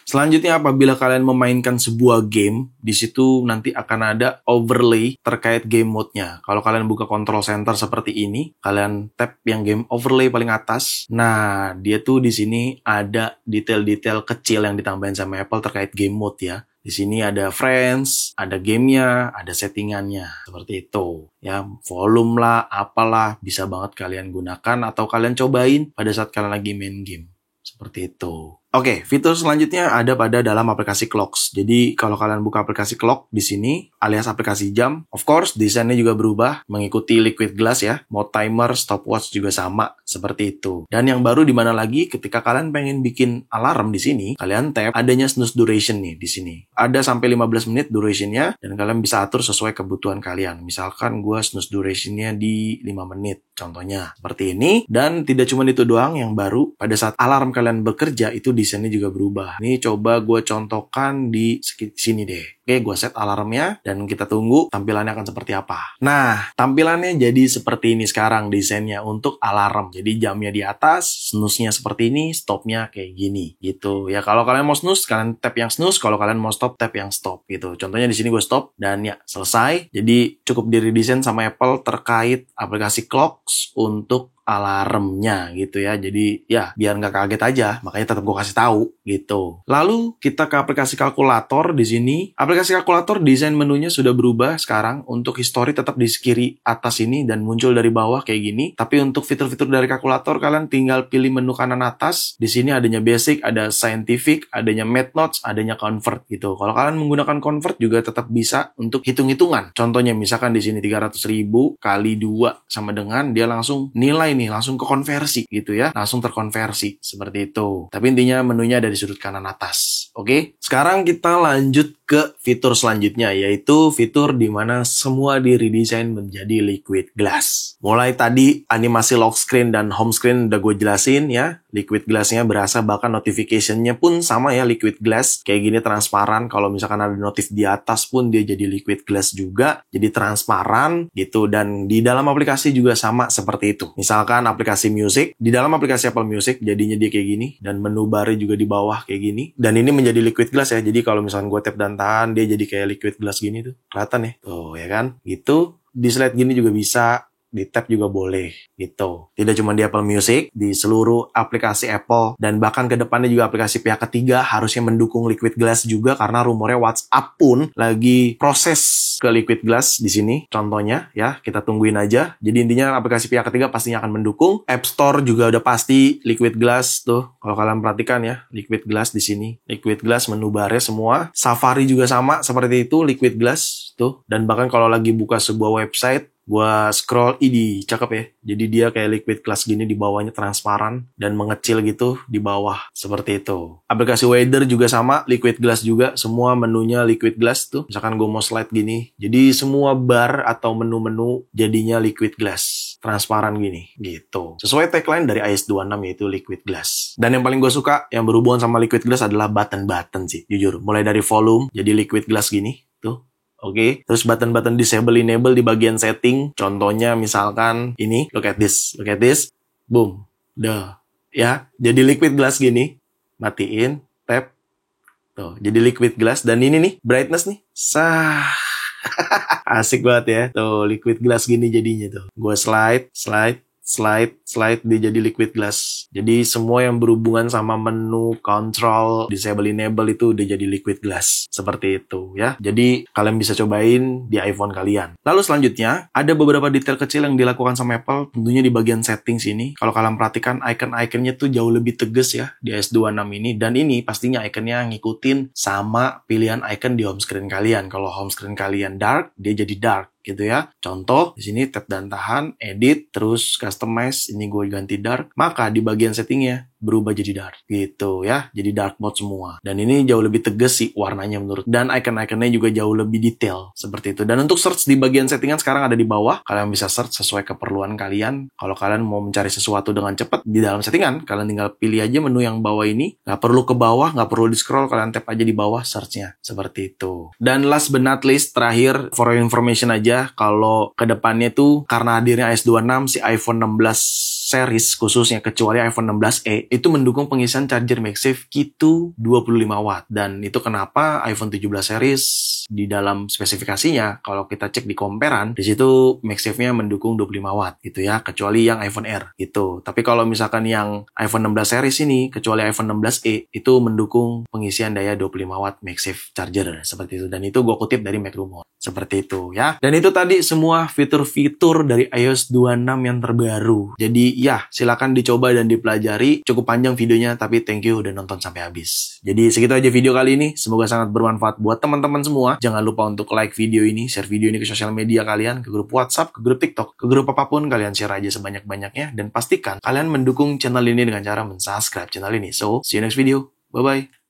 Selanjutnya, apabila kalian memainkan sebuah game, di situ nanti akan ada overlay terkait game mode-nya. Kalau kalian buka control center seperti ini, kalian tap yang game overlay paling atas. Nah, dia tuh di sini ada detail-detail kecil yang ditambahin sama Apple terkait game mode ya. Di sini ada friends, ada gamenya, ada settingannya, seperti itu. Ya, volume lah, apalah, bisa banget kalian gunakan atau kalian cobain pada saat kalian lagi main game. Seperti itu. Oke, fitur selanjutnya ada pada dalam aplikasi Clocks. Jadi kalau kalian buka aplikasi Clock di sini, alias aplikasi jam, of course desainnya juga berubah mengikuti liquid glass ya. Mode timer, stopwatch juga sama seperti itu. Dan yang baru di mana lagi, ketika kalian pengen bikin alarm di sini, kalian tap adanya snooze duration nih di sini. Ada sampai 15 menit durationnya dan kalian bisa atur sesuai kebutuhan kalian. Misalkan gue snooze durationnya di 5 menit. Contohnya seperti ini. Dan tidak cuma itu doang yang baru, pada saat alarm kalian bekerja itu desainnya juga berubah. Ini coba gue contohkan di sini deh. Oke, gue set alarmnya dan kita tunggu tampilannya akan seperti apa. Nah, tampilannya jadi seperti ini sekarang desainnya untuk alarm. Jadi jamnya di atas, snooze-nya seperti ini, stop-nya kayak gini gitu. Ya kalau kalian mau snooze, kalian tap yang snooze. Kalau kalian mau stop, tap yang stop gitu. Contohnya di sini gue stop dan ya selesai. Jadi cukup diredesain sama Apple terkait aplikasi Clocks untuk alarmnya gitu ya. Jadi ya biar nggak kaget aja, makanya tetap gue kasih tahu gitu. Lalu kita ke aplikasi kalkulator di sini. Aplikasi kalkulator desain menunya sudah berubah sekarang. Untuk history tetap di kiri atas ini dan muncul dari bawah kayak gini. Tapi untuk fitur-fitur dari kalkulator kalian tinggal pilih menu kanan atas. Di sini adanya basic, ada scientific, adanya math notes, adanya convert gitu. Kalau kalian menggunakan convert juga tetap bisa untuk hitung-hitungan. Contohnya misalkan di sini 300.000 kali 2 sama dengan dia langsung nilai nih, langsung ke konversi gitu ya, langsung terkonversi seperti itu. Tapi intinya menunya ada di sudut kanan atas. Oke, sekarang kita lanjut ke fitur selanjutnya, yaitu fitur di mana semua di-redesign menjadi liquid glass. Mulai tadi animasi lock screen dan home screen udah gue jelasin ya. Liquid glass-nya berasa, bahkan notification-nya pun sama ya, liquid glass. Kayak gini transparan, kalau misalkan ada notif di atas pun dia jadi liquid glass juga, jadi transparan gitu. Dan di dalam aplikasi juga sama seperti itu. Misalkan aplikasi music, di dalam aplikasi Apple Music jadinya dia kayak gini, dan menu bar juga di bawah kayak gini. Dan ini menjadi liquid glass ya, jadi kalau misalkan gue tap dan tahan, dia jadi kayak liquid glass gini tuh, kelihatan ya, tuh ya kan, gitu. Di slide gini juga bisa, di tab juga boleh gitu. Tidak cuma di Apple Music, di seluruh aplikasi Apple, dan bahkan ke depannya juga aplikasi pihak ketiga harusnya mendukung liquid glass juga, karena rumornya WhatsApp pun lagi proses ke liquid glass di sini. Contohnya ya, kita tungguin aja. Jadi intinya aplikasi pihak ketiga pastinya akan mendukung. App Store juga udah pasti liquid glass tuh. Kalau kalian perhatikan ya, liquid glass di sini. Liquid glass menu barnya semua. Safari juga sama seperti itu, liquid glass tuh. Dan bahkan kalau lagi buka sebuah website, gua scroll, cakep ya. Jadi dia kayak liquid glass gini, di bawahnya transparan dan mengecil gitu di bawah, seperti itu. Aplikasi weather juga sama, liquid glass juga, semua menunya liquid glass tuh. Misalkan gue mau slide gini, jadi semua bar atau menu-menu jadinya liquid glass, transparan gini, gitu. Sesuai tagline dari iOS 26 yaitu liquid glass. Dan yang paling gue suka yang berhubungan sama liquid glass adalah button-button sih, jujur. Mulai dari volume, jadi liquid glass gini, tuh. Oke, terus button-button disable enable di bagian setting. Contohnya misalkan ini, look at this, boom, ya, jadi liquid glass gini, matiin, tap, tuh, jadi liquid glass. Dan ini nih, brightness nih, asik banget ya, tuh, liquid glass gini jadinya tuh. Gue slide, dia jadi liquid glass. Jadi semua yang berhubungan sama menu, control, disable enable itu udah jadi liquid glass. Seperti itu ya. Jadi kalian bisa cobain di iPhone kalian. Lalu selanjutnya, ada beberapa detail kecil yang dilakukan sama Apple, tentunya di bagian settings ini. Kalau kalian perhatikan, icon-iconnya tuh jauh lebih tegas ya di iOS 26 ini. Dan ini pastinya iconnya ngikutin sama pilihan icon di home screen kalian. Kalau home screen kalian dark, dia jadi dark gitu ya. Contoh, di sini tap dan tahan, edit, terus customize, ini gue ganti dark, maka di bagian settingnya berubah jadi dark gitu ya, jadi dark mode semua. Dan ini jauh lebih tegas sih warnanya menurut, dan icon-iconnya juga jauh lebih detail seperti itu. Dan untuk search di bagian settingan sekarang ada di bawah, kalian bisa search sesuai keperluan kalian. Kalau kalian mau mencari sesuatu dengan cepat di dalam settingan, kalian tinggal pilih aja menu yang bawah ini, nggak perlu ke bawah, nggak perlu di scroll, kalian tap aja di bawah searchnya, seperti itu. Dan last but not least, terakhir for your information aja, kalau kedepannya tuh karena hadirnya iOS 26, si iPhone 16 series khususnya, kecuali iPhone 16e, itu mendukung pengisian charger MagSafe Qi2 25 watt. Dan itu kenapa iPhone 17 series di dalam spesifikasinya, kalau kita cek di comparean, di situ MagSafe-nya mendukung 25 watt gitu ya, kecuali yang iPhone Air gitu. Tapi kalau misalkan yang iPhone 16 series ini, kecuali iPhone 16e, itu mendukung pengisian daya 25 watt MagSafe charger seperti itu. Dan itu gue kutip dari MacRumor. Seperti itu ya. Dan itu tadi semua fitur-fitur dari iOS 26 yang terbaru. Jadi ya, silakan dicoba dan dipelajari. Cukup panjang videonya, tapi thank you udah nonton sampai habis. Jadi segitu aja video kali ini. Semoga sangat bermanfaat buat teman-teman semua. Jangan lupa untuk like video ini, share video ini ke sosial media kalian, ke grup WhatsApp, ke grup TikTok, ke grup apapun. Kalian share aja sebanyak-banyaknya. Dan pastikan kalian mendukung channel ini dengan cara mensubscribe channel ini. So, see you next video. Bye-bye.